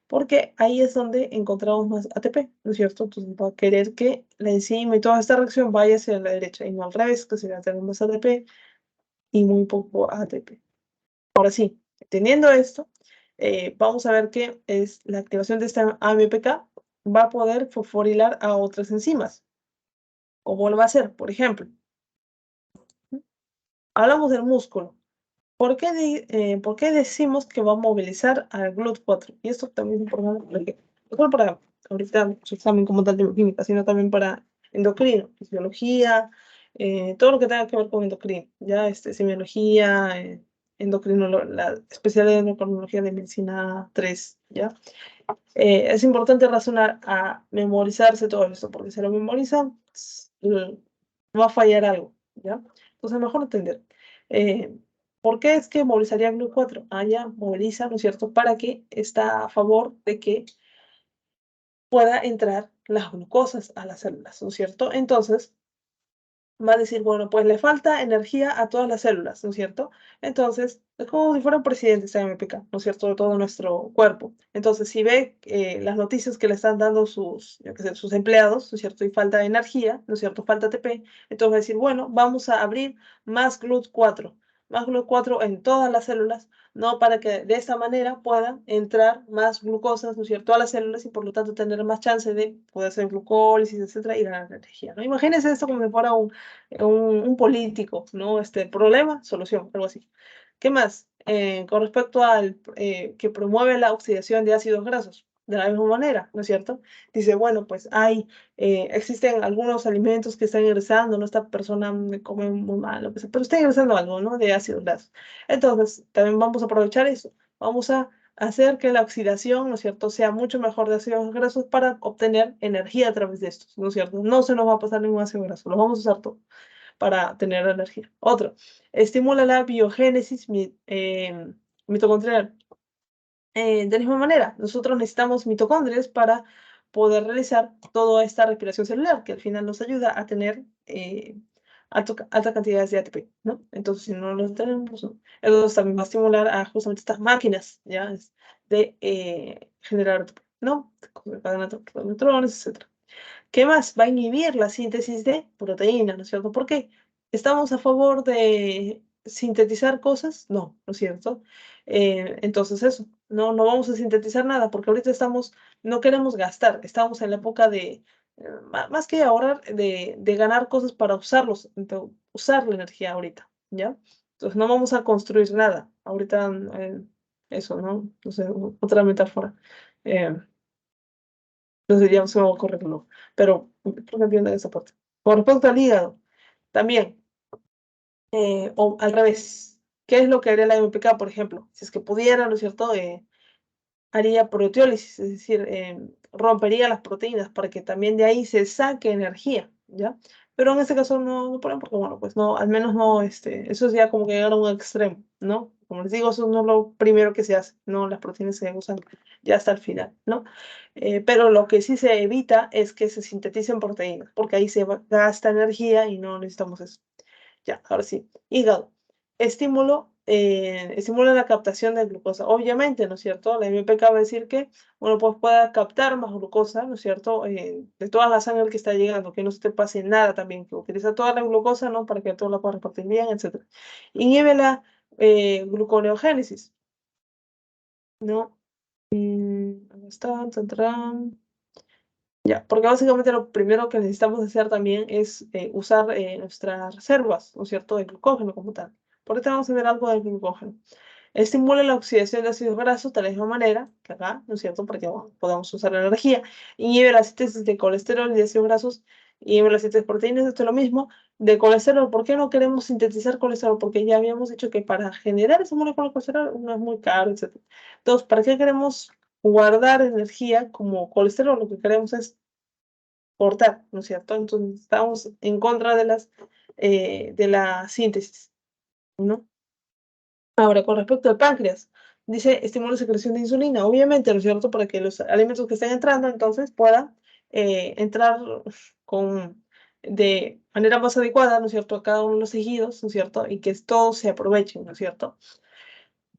S1: Porque ahí es donde encontramos más ATP, ¿no es cierto? Entonces va a querer que la enzima y toda esta reacción vaya hacia la derecha y no al revés, que sería tener más ATP y muy poco ATP. Ahora sí, teniendo esto, vamos a ver que es la activación de esta AMPK va a poder fosforilar a otras enzimas. ¿Cómo lo va a hacer? Por ejemplo, hablamos del músculo. ¿Por qué decimos que va a movilizar al GLUT4? Y esto también es importante porque, no solo para ahorita su examen como tal de bioquímica, sino también para endocrino, fisiología, todo lo que tenga que ver con endocrino, ya semiología, endocrino, la especialidad de endocrinología de medicina 3, ¿ya? Es importante razonar a memorizarse todo esto, porque si lo memorizan, va a fallar algo, ¿ya? Entonces, mejor entender. Eh, ¿Por qué es que movilizaría GLUT4? Ah, ya, moviliza, ¿no es cierto?, para que está a favor de que pueda entrar las glucosas a las células, ¿no es cierto? Entonces, va a decir, bueno, pues le falta energía a todas las células, ¿no es cierto? Entonces, es como si fuera un presidente esta MPK, ¿no es cierto?, de todo nuestro cuerpo. Entonces, si ve las noticias que le están dando sus, yo qué sé, sus empleados, ¿no es cierto?, y falta de energía, ¿no es cierto?, falta ATP, entonces va a decir, bueno, vamos a abrir más GLUT4 en todas las células, ¿no? Para que de esta manera puedan entrar más glucosas, ¿no es cierto?, a las células y por lo tanto tener más chance de poder hacer glucólisis, etcétera, y ganar energía, ¿no? Imagínense esto como si fuera un político, ¿no? Problema, solución, algo así. ¿Qué más? Con respecto al que promueve la oxidación de ácidos grasos, de la misma manera, ¿no es cierto? Dice, bueno, pues existen algunos alimentos que están ingresando, ¿no? Esta persona come muy mal, lo que sea, pero está ingresando algo, ¿no? De ácidos grasos. Entonces, también vamos a aprovechar eso. Vamos a hacer que la oxidación, ¿no es cierto?, sea mucho mejor de ácidos grasos para obtener energía a través de estos, ¿no es cierto? No se nos va a pasar ningún ácido graso, lo vamos a usar todo para tener energía. Otro, estimula la biogénesis mitocondrial. De la misma manera, nosotros necesitamos mitocondrias para poder realizar toda esta respiración celular, que al final nos ayuda a tener altas cantidades de ATP, ¿no? Entonces, si no los tenemos, ¿no? Entonces también va a estimular a justamente estas máquinas, ¿ya? De generar ATP, ¿no? Cadena de neutrones, etc. ¿Qué más? Va a inhibir la síntesis de proteínas, ¿no es cierto? ¿Por qué? ¿Estamos a favor de sintetizar cosas? No, ¿no es cierto? Entonces eso, no vamos a sintetizar nada porque ahorita no queremos gastar, estamos en la época de, más que ahorrar, de ganar cosas para usar la energía ahorita, ¿ya? Entonces no vamos a construir nada, ahorita eso, ¿no? No sé, otra metáfora. Eh, no sé, ya se me va a ocurrir, no. Pero creo que entienden esa parte. Con respecto al hígado, también, o al revés, ¿qué es lo que haría la MPK, por ejemplo? Si es que pudiera, ¿no es cierto? Haría proteólisis, es decir, rompería las proteínas para que también de ahí se saque energía, ¿ya? Pero en este caso no ponen porque, bueno, pues no, al menos no, eso es ya como que llegar a un extremo, ¿no? Como les digo, eso no es lo primero que se hace, ¿no? Las proteínas se usan ya hasta el final, ¿no? Pero lo que sí se evita es que se sinteticen proteínas, porque ahí gasta energía y no necesitamos eso. Ya, ahora sí. Hígado. Estimula la captación de glucosa. Obviamente, ¿no es cierto? La MPK va a decir que, bueno, pues pueda captar más glucosa, ¿no es cierto? De toda la sangre que está llegando, que no se te pase nada también, que utiliza toda la glucosa, ¿no? Para que todo la pueda repartir bien, etc. Inhibe la gluconeogénesis, ¿no? ¿Dónde está? Tendrán. Ya, porque básicamente lo primero que necesitamos hacer también es usar nuestras reservas, ¿no es cierto?, de glucógeno como tal. Por eso tenemos que tener algo de glucógeno. Estimula la oxidación de ácidos grasos de la misma manera que acá, ¿no es cierto?, para que bueno, podamos usar la energía. Inhibe la síntesis de colesterol y de ácidos grasos, inhibe la síntesis de proteínas, esto es lo mismo. De colesterol, ¿por qué no queremos sintetizar colesterol? Porque ya habíamos dicho que para generar esa molécula de colesterol no es muy caro, etc. Entonces, ¿para qué queremos guardar energía como colesterol? Lo que queremos es cortar, ¿no es cierto? Entonces estamos en contra de la síntesis, ¿no? Ahora, con respecto al páncreas, dice estimula la secreción de insulina, obviamente, ¿no es cierto? Para que los alimentos que estén entrando entonces puedan entrar de manera más adecuada, ¿no es cierto?, a cada uno de los tejidos, ¿no es cierto? Y que todos se aprovechen, ¿no es cierto?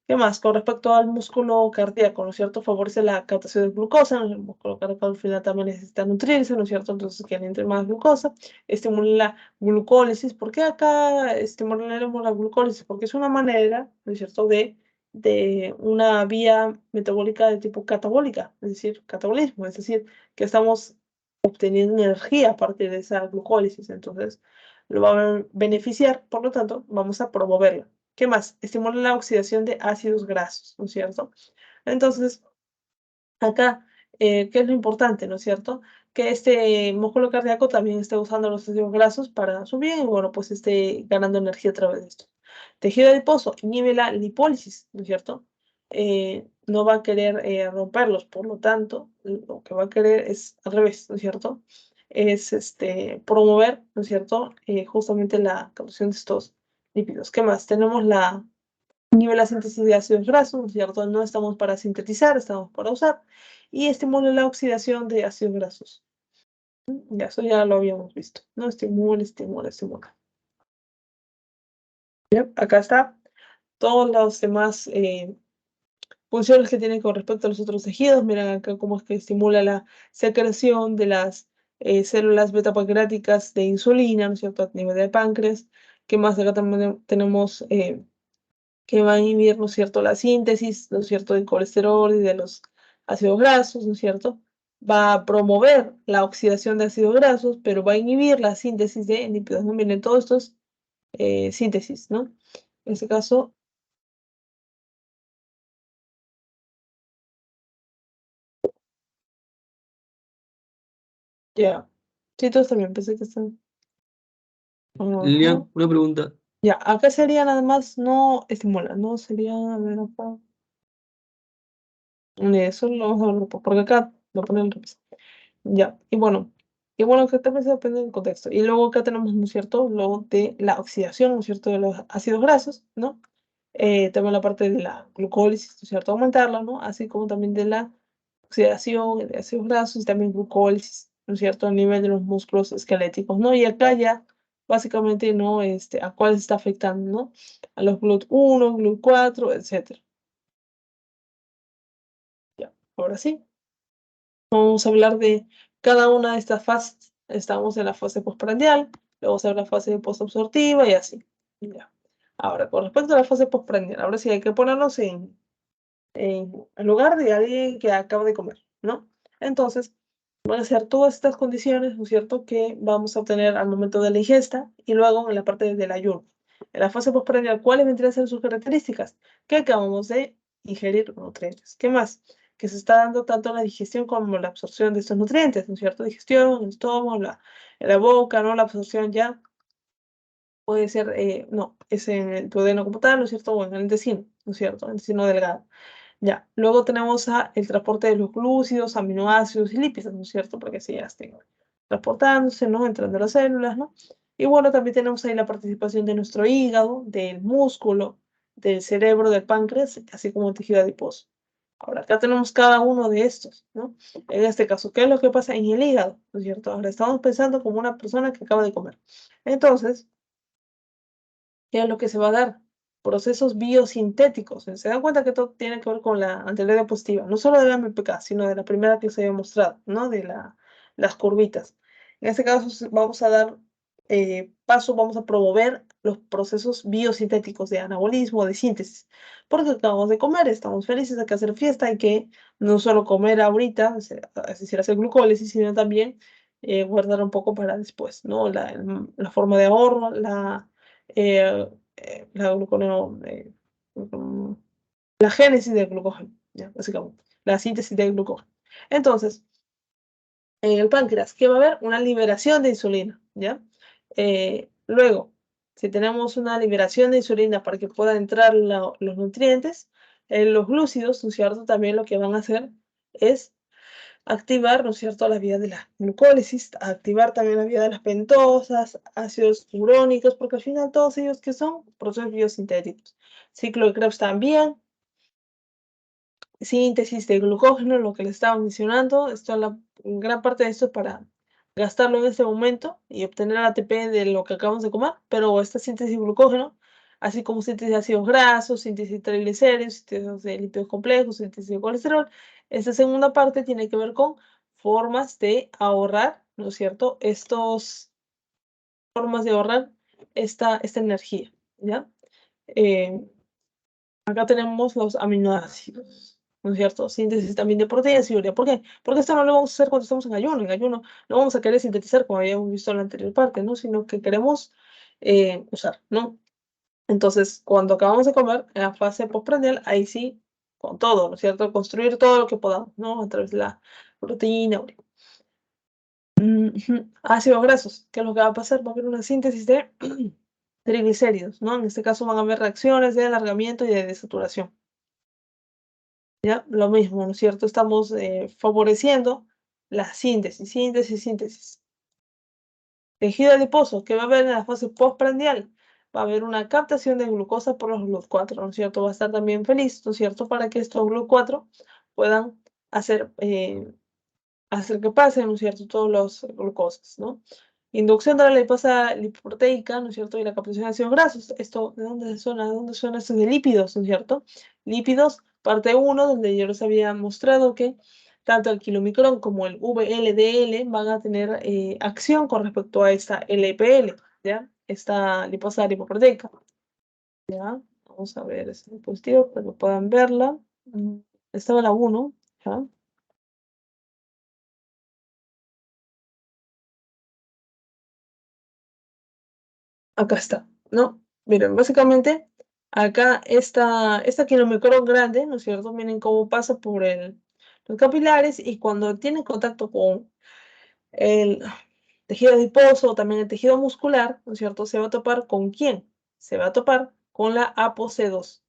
S1: ¿Qué más? Con respecto al músculo cardíaco, ¿no es cierto? Favorece la captación de glucosa, ¿no? El músculo cardíaco al final también necesita nutrirse, ¿no es cierto? Entonces, que le entre más glucosa, estimula la glucólisis. ¿Por qué acá estimularemos la glucólisis? Porque es una manera, ¿no es cierto?, de una vía metabólica de tipo catabólica, es decir, catabolismo, es decir, que estamos obteniendo energía a partir de esa glucólisis. Entonces, lo va a beneficiar, por lo tanto, vamos a promoverla. ¿Qué más? Estimula la oxidación de ácidos grasos, ¿no es cierto? Entonces, acá, ¿qué es lo importante, no es cierto? Que este músculo cardíaco también esté usando los ácidos grasos para su bien y, bueno, pues esté ganando energía a través de esto. Tejido adiposo inhibe la lipólisis, ¿no es cierto? No va a querer romperlos, por lo tanto, lo que va a querer es al revés, ¿no es cierto? Es promover, ¿no es cierto? Justamente la captación de estos lípidos. ¿Qué más? Tenemos inhibe la síntesis de ácidos grasos, ¿no es cierto? No estamos para sintetizar, estamos para usar. Y estimula la oxidación de ácidos grasos. Ya, eso ya lo habíamos visto, ¿no? Estimula. ¿Ya? Acá está todos los demás funciones que tienen con respecto a los otros tejidos. Miren acá cómo es que estimula la secreción de las células beta-pancreáticas de insulina, ¿no es cierto?, a nivel del páncreas. ¿Qué más? Acá también tenemos que va a inhibir, ¿no es cierto?, la síntesis, ¿no es cierto?, del colesterol y de los ácidos grasos, ¿no es cierto? Va a promover la oxidación de ácidos grasos, pero va a inhibir la síntesis de lípidos, ¿no? Miren, todo esto es síntesis, ¿no? En este caso, ya. Sí, todos también pensé que están. Ajá.
S2: Lilian, una pregunta.
S1: Ya, acá sería nada más no estimula, no sería, a ver, acá. Eso lo vamos a ver, porque acá lo ponen al revés. Ya, y bueno, que también se depende del contexto. Y luego acá tenemos, ¿no es cierto?, lo de la oxidación, ¿no es cierto?, de los ácidos grasos, ¿no? También la parte de la glucólisis, ¿no es cierto?, aumentarla, ¿no? Así como también de la oxidación de ácidos grasos y también glucólisis, ¿no es cierto?, a nivel de los músculos esqueléticos, ¿no? Y acá ya, básicamente, ¿no?, a cuáles está afectando, ¿no? A los GLUT1, GLUT4, etcétera. Ya, ahora sí. Vamos a hablar de cada una de estas fases. Estamos en la fase postprandial, luego se la fase postabsortiva y así. Ya. Ahora, con respecto a la fase postprandial, ahora sí hay que ponernos en lugar de alguien que acaba de comer, ¿no? Entonces, van a ser todas estas condiciones, ¿no es cierto?, que vamos a obtener al momento de la ingesta y luego en la parte del ayuno. En la fase postprandial, ¿cuáles vendrían a ser sus características? Que acabamos de ingerir nutrientes. ¿Qué más? Que se está dando tanto la digestión como la absorción de estos nutrientes, ¿no es cierto? Digestión, el estómago, en la boca, ¿no? La absorción ya puede ser, no, es en el duodeno como tal, ¿no es cierto? O en el intestino, ¿no es cierto? El intestino delgado. Ya, luego tenemos el transporte de los glúcidos, aminoácidos y lípidos, ¿no es cierto? Porque así ya tengo transportándose, ¿no? Entrando a las células, ¿no? Y bueno, también tenemos ahí la participación de nuestro hígado, del músculo, del cerebro, del páncreas, así como el tejido adiposo. Ahora, acá tenemos cada uno de estos, ¿no? En este caso, ¿qué es lo que pasa en el hígado? ¿No es cierto? Ahora estamos pensando como una persona que acaba de comer. Entonces, ¿qué es lo que se va a dar? Procesos biosintéticos. Se dan cuenta que todo tiene que ver con la anterior diapositiva, no solo de la MPK, sino de la primera que se había mostrado, ¿no? De las curvitas. En este caso, vamos a dar paso, vamos a promover los procesos biosintéticos de anabolismo, de síntesis, porque acabamos de comer, estamos felices, hay que hacer fiesta, hay que no solo comer ahorita, es decir, hacer glucólisis, sino también guardar un poco para después, ¿no? La forma de ahorro, eh, la glucono, mm, la génesis del glucógeno, ¿ya? Básicamente, la síntesis del glucógeno. Entonces, en el páncreas, ¿qué va a haber? Una liberación de insulina, ¿ya? Luego, si tenemos una liberación de insulina para que puedan entrar los nutrientes, los glúcidos, ¿no es cierto? También lo que van a hacer es activar, ¿no es cierto?, la vía de la glucólisis, activar también la vía de las pentosas, ácidos urónicos, porque al final todos ellos que son procesos biosintéticos. Ciclo de Krebs también, síntesis de glucógeno, lo que les estaba mencionando, gran parte de esto es para gastarlo en este momento y obtener el ATP de lo que acabamos de comer, pero esta síntesis de glucógeno, así como síntesis de ácidos grasos, síntesis de triglicéridos, síntesis de lípidos complejos, síntesis de colesterol, esta segunda parte tiene que ver con formas de ahorrar, ¿no es cierto? Formas de ahorrar esta energía, ¿ya? Eh, Acá tenemos los aminoácidos, ¿no es cierto? Síntesis también de proteínas y urea. ¿Por qué? Porque esto no lo vamos a hacer cuando estamos en ayuno. En ayuno no vamos a querer sintetizar como habíamos visto en la anterior parte, ¿no? Sino que queremos usar, ¿no? Entonces, cuando acabamos de comer, en la fase postprandial, ahí sí, con todo, ¿no es cierto? Construir todo lo que podamos, ¿no? A través de la proteína, urea. Ácidos grasos, ¿qué es lo que va a pasar? Va a haber una síntesis de triglicéridos, ¿no? En este caso van a haber reacciones de alargamiento y de desaturación. ¿Ya? Lo mismo, ¿no es cierto? Estamos favoreciendo la síntesis, síntesis, síntesis. Tejido adiposo, que va a haber en la fase postprandial, va a haber una captación de glucosa por los GLUT4, ¿no es cierto? Va a estar también feliz, ¿no es cierto? Para que estos GLUT4 puedan hacer que pasen, ¿no es cierto? Todos los glucosas, ¿no? Inducción de la lipasa lipoproteica, ¿no es cierto? Y la captación de ácidos grasos. Esto, ¿de dónde suena? ¿De dónde suena esto de lípidos, ¿no es cierto? Lípidos, parte 1, donde yo les había mostrado que tanto el kilomicrón como el VLDL van a tener acción con respecto a esta LPL, ¿ya? Esta lipasa lipoproteica, ¿ya? Vamos a ver este dispositivo para que puedan verla. Estaba la 1, ¿ya? Acá está, ¿no? Miren, básicamente, acá esta kilomicrón grande, ¿no es cierto? Miren cómo pasa por los capilares y cuando tiene contacto con el tejido adiposo o también el tejido muscular, ¿no es cierto? Se va a topar ¿con quién? Se va a topar con la ApoC2.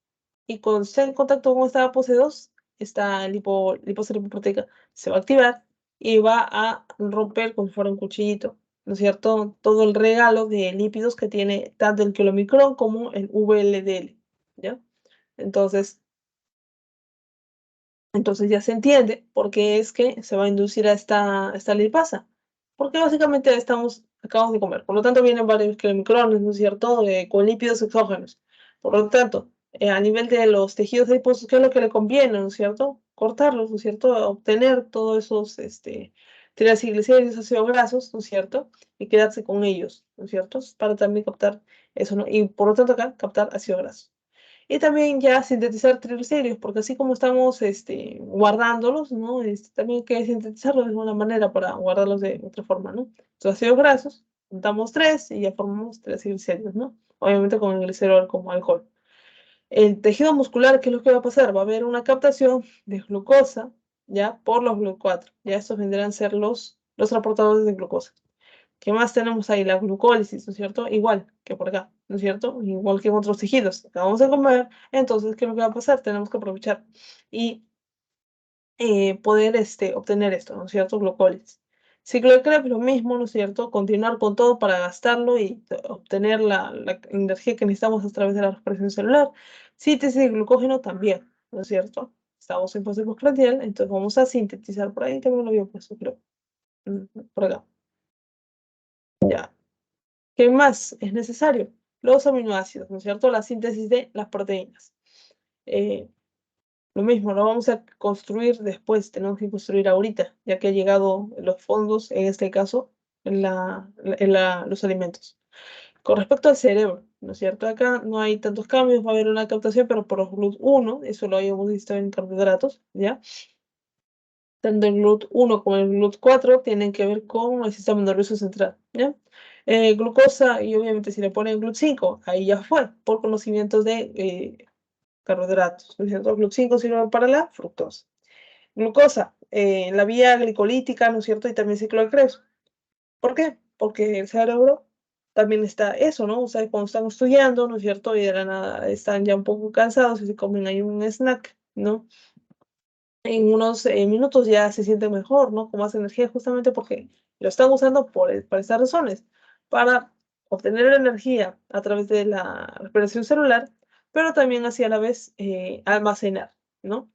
S1: Y cuando esté en contacto con esta ApoC2, esta lipasa lipoproteica se va a activar y va a romper como si fuera un cuchillito, ¿no es cierto? Todo el regalo de lípidos que tiene tanto el kilomicrón como el VLDL, ¿ya? Entonces, entonces ya se entiende por qué es que se va a inducir a esta lipasa. Porque básicamente acabamos de comer. Por lo tanto, vienen varios kilomicrones, ¿no es cierto? Con lípidos exógenos. Por lo tanto, a nivel de los tejidos adiposos, ¿qué es lo que le conviene, ¿no es cierto? Cortarlos, ¿no es cierto? Obtener todos esos triglicéridos, ácidos grasos, ¿no es cierto? Y quedarse con ellos, ¿no es cierto? Para también captar eso, ¿no? Y por lo tanto acá, captar ácido graso. Y también ya sintetizar triglicéridos, porque así como estamos guardándolos, ¿no? También hay que sintetizarlos de alguna manera para guardarlos de otra forma, ¿no? Entonces, ácidos grasos, juntamos tres y ya formamos tres triglicéridos, ¿no? Obviamente con el glicerol como alcohol. El tejido muscular, ¿qué es lo que va a pasar? Va a haber una captación de glucosa, ¿ya? Por los GLUT4. Ya estos vendrán a ser los transportadores de glucosa. ¿Qué más tenemos ahí? La glucólisis, ¿no es cierto? Igual que por acá, ¿no es cierto? Igual que en otros tejidos. Acabamos de comer, entonces, ¿qué es lo que va a pasar? Tenemos que aprovechar y poder obtener esto, ¿no es cierto? Glucólisis. Ciclo de Krebs, lo mismo, ¿no es cierto? Continuar con todo para gastarlo y obtener la energía que necesitamos a través de la respiración celular. Síntesis de glucógeno también, ¿no es cierto? Estamos en fase postprandial, entonces vamos a sintetizar por ahí, también lo había puesto, creo. Por acá. Ya. ¿Qué más es necesario? Los aminoácidos, ¿no es cierto? La síntesis de las proteínas. Lo mismo, lo vamos a construir después, tenemos que construir ahorita, ya que ha llegado los fondos, en este caso, los alimentos. Con respecto al cerebro, ¿no es cierto? Acá no hay tantos cambios, va a haber una captación, pero por los GLUT1, eso lo habíamos visto en carbohidratos, ¿ya? Tanto el GLUT1 como el GLUT4 tienen que ver con el sistema nervioso central, ¿ya? Glucosa, y obviamente si le ponen GLUT5, ahí ya fue, por conocimientos de carbohidratos, ¿no es cierto? GLUT5 sirve para la fructosa. Glucosa, la vía glicolítica, ¿no es cierto? Y también ciclo de Krebs. ¿Por qué? Porque el cerebro también está eso, ¿no? O sea, cuando están estudiando, ¿no es cierto? Y de la nada están ya un poco cansados y se comen ahí un snack, ¿no? En unos minutos ya se sienten mejor, ¿no? Con más energía, justamente porque lo están usando por estas razones, para obtener la energía a través de la respiración celular, pero también así a la vez almacenar, ¿no?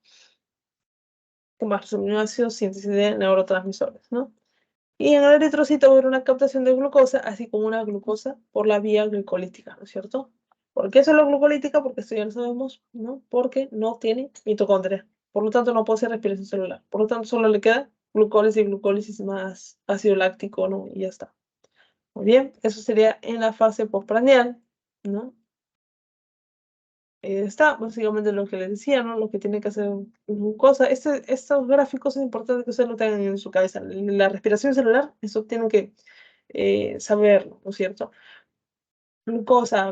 S1: Con más aminoácidos, síntesis de neurotransmisores, ¿no? Y en el eritrocito va a haber una captación de glucosa, así como una glucosa por la vía glicolítica, ¿no es cierto? ¿Por qué solo glucolítica? Porque esto ya lo sabemos, ¿no? Porque no tiene mitocondria. Por lo tanto, no puede ser respiración celular. Por lo tanto, solo le queda glucólisis más ácido láctico, ¿no? Y ya está. Muy bien, eso sería en la fase postprandial, ¿no? Está básicamente lo que les decía, ¿no? Lo que tiene que hacer glucosa. Estos gráficos es importante que ustedes lo tengan en su cabeza. La respiración celular, eso tienen que saberlo, ¿no es cierto? Glucosa,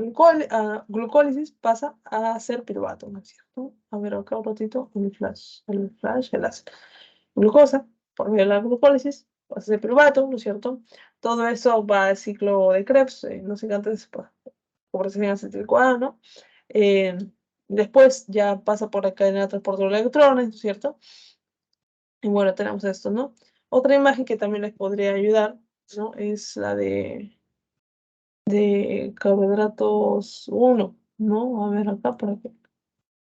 S1: glucólisis pasa a ser piruvato, ¿no es cierto? A ver, acá un ratito, el ácido. Glucosa, por medio de la glucólisis, pasa a ser piruvato, ¿no es cierto? Todo eso va al ciclo de Krebs, no sé qué antes, pues, conversación acetil-CoA, ¿no? Eh, Después ya pasa por la cadena de transporte de electrones, ¿no es cierto? Y bueno, tenemos esto, ¿no? Otra imagen que también les podría ayudar, ¿no? Es la de carbohidratos 1, ¿no? A ver acá para que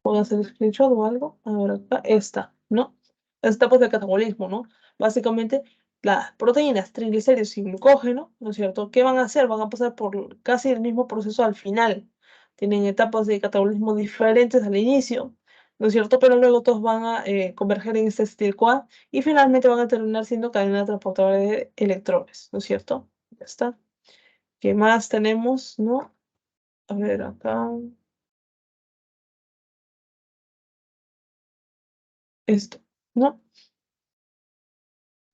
S1: pueda hacer screenshot o algo. A ver acá, esta, ¿no? Las etapas del catabolismo, ¿no? Básicamente, las proteínas, triglicéridos y glucógeno, ¿no es cierto? ¿Qué van a hacer? Van a pasar por casi el mismo proceso al final. Tienen etapas de catabolismo diferentes al inicio, ¿no es cierto? Pero luego todos van a converger en este acetil-CoA y finalmente van a terminar siendo cadena transportadora de electrones, ¿no es cierto? Ya está. ¿Qué más tenemos, no? A ver, acá. Esto, ¿no?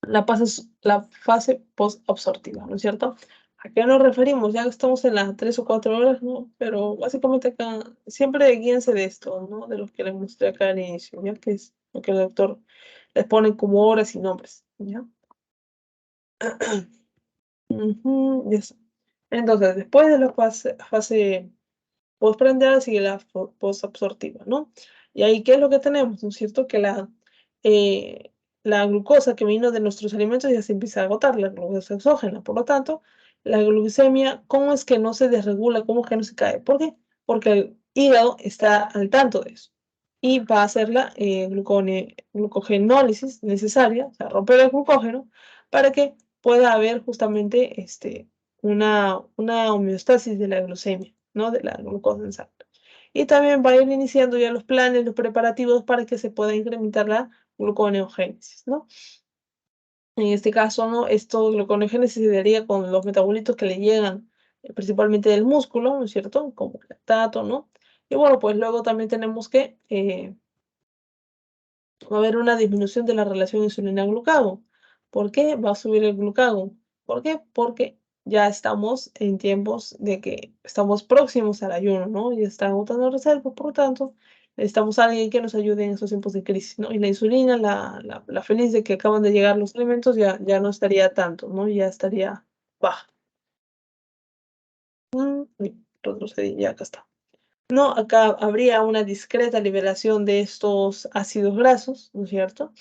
S1: La fase post-absortiva, ¿no es cierto? ¿A qué nos referimos? Ya que estamos en las 3 o 4 horas, ¿no? Pero básicamente acá, siempre guíense de esto, ¿no? De lo que les mostré acá al inicio, ¿ya? Que es lo que el doctor les pone como horas y nombres, ¿ya? Ya está. Entonces, después de la fase postprandial sigue la posabsortiva, ¿no? Y ahí, ¿qué es lo que tenemos? ¿No es cierto? Que la glucosa que vino de nuestros alimentos ya se empieza a agotar, la glucosa exógena. Por lo tanto, la glucemia, ¿cómo es que no se desregula? ¿Cómo es que no se cae? ¿Por qué? Porque el hígado está al tanto de eso y va a hacer la glucogenólisis necesaria, o sea, romper el glucógeno, para que pueda haber justamente una homeostasis de la glucemia, ¿no? De la glucosa en sangre. Y también va a ir iniciando ya los planes, los preparativos para que se pueda incrementar la gluconeogénesis, ¿no? En este caso, ¿no? Esto, gluconeogénesis se daría con los metabolitos que le llegan principalmente del músculo, ¿no es cierto? Como el lactato, ¿no? Y bueno, pues luego también tenemos que va a haber una disminución de la relación insulina-glucagón. ¿Por qué va a subir el glucagón? ¿Por qué? Porque ya estamos en tiempos de que estamos próximos al ayuno, ¿no? Ya está agotando reservas, por lo tanto, necesitamos a alguien que nos ayude en esos tiempos de crisis, ¿no? Y la insulina, la feliz de que acaban de llegar los alimentos, ya no estaría tanto, ¿no? Ya estaría baja. Retrocedí, ya acá está. No, acá habría una discreta liberación de estos ácidos grasos, ¿no es cierto?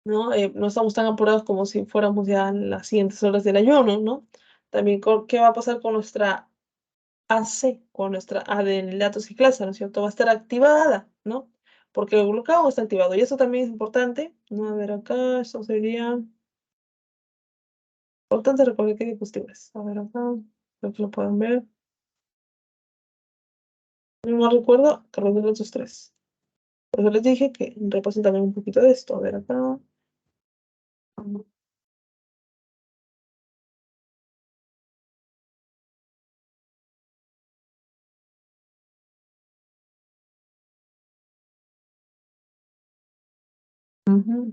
S1: ¿no? No estamos tan apurados como si fuéramos ya en las siguientes horas del ayuno, ¿no? También, ¿qué va a pasar con nuestra AC, con nuestra adenilatosa ciclasa, ¿no es cierto? Va a estar activada, ¿no? Porque el glucagón está activado y eso también es importante, ¿no? A ver acá, esto sería importante recordar qué dispositivo es. A ver acá, creo que lo pueden ver. No recuerdo, Carlos de los tres. Por eso les dije que repasen también un poquito de esto. A ver acá.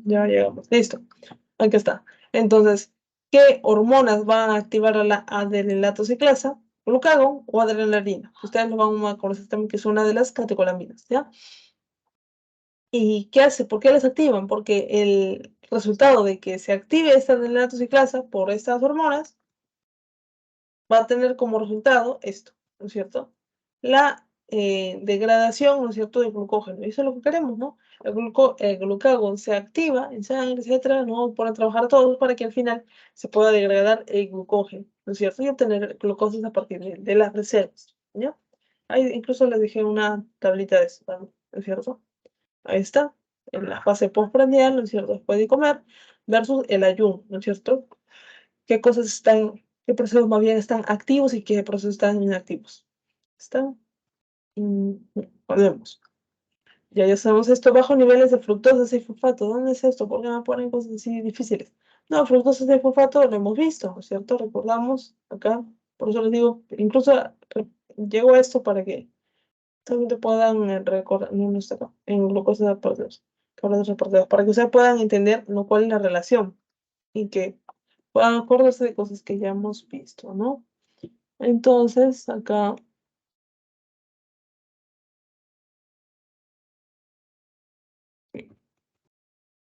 S1: Ya llegamos. Listo. Aquí está. Entonces, ¿qué hormonas van a activar a la adenylatociclasa? Glucagón o adrenalina. Ustedes lo van a conocer también que es una de las catecolaminas, ¿ya? ¿Y qué hace? ¿Por qué las activan? Porque el resultado de que se active esta adenylatociclasa por estas hormonas va a tener como resultado esto, ¿no es cierto? La degradación, ¿no es cierto?, del glucógeno. Y eso es lo que queremos, ¿no? El glucagón se activa en sangre, etcétera, ¿no? Ponen a trabajar todos para que al final se pueda degradar el glucógeno, ¿no es cierto? Y obtener glucosa a partir de las reservas, ¿ya? Ahí incluso les dejé una tablita de eso, ¿no es cierto? Ahí está, en la fase postprandial, ¿no es cierto?, después de comer, versus el ayuno, ¿no es cierto? ¿Qué cosas están, qué procesos más bien están activos y qué procesos están inactivos? ¿Está? Mm, Volvemos. Ya sabemos esto, bajo niveles de fructosa y fosfato. ¿Dónde es esto? ¿Por qué me ponen cosas así difíciles? No, fructosa y fosfato lo hemos visto, ¿no es cierto? Recordamos acá, por eso les digo, incluso llego a esto para que también te puedan recordar, no, no está acá, en glucosa de reporteros, para que ustedes puedan entender ¿no? cuál es la relación y que puedan acordarse de cosas que ya hemos visto, ¿no? Entonces, acá,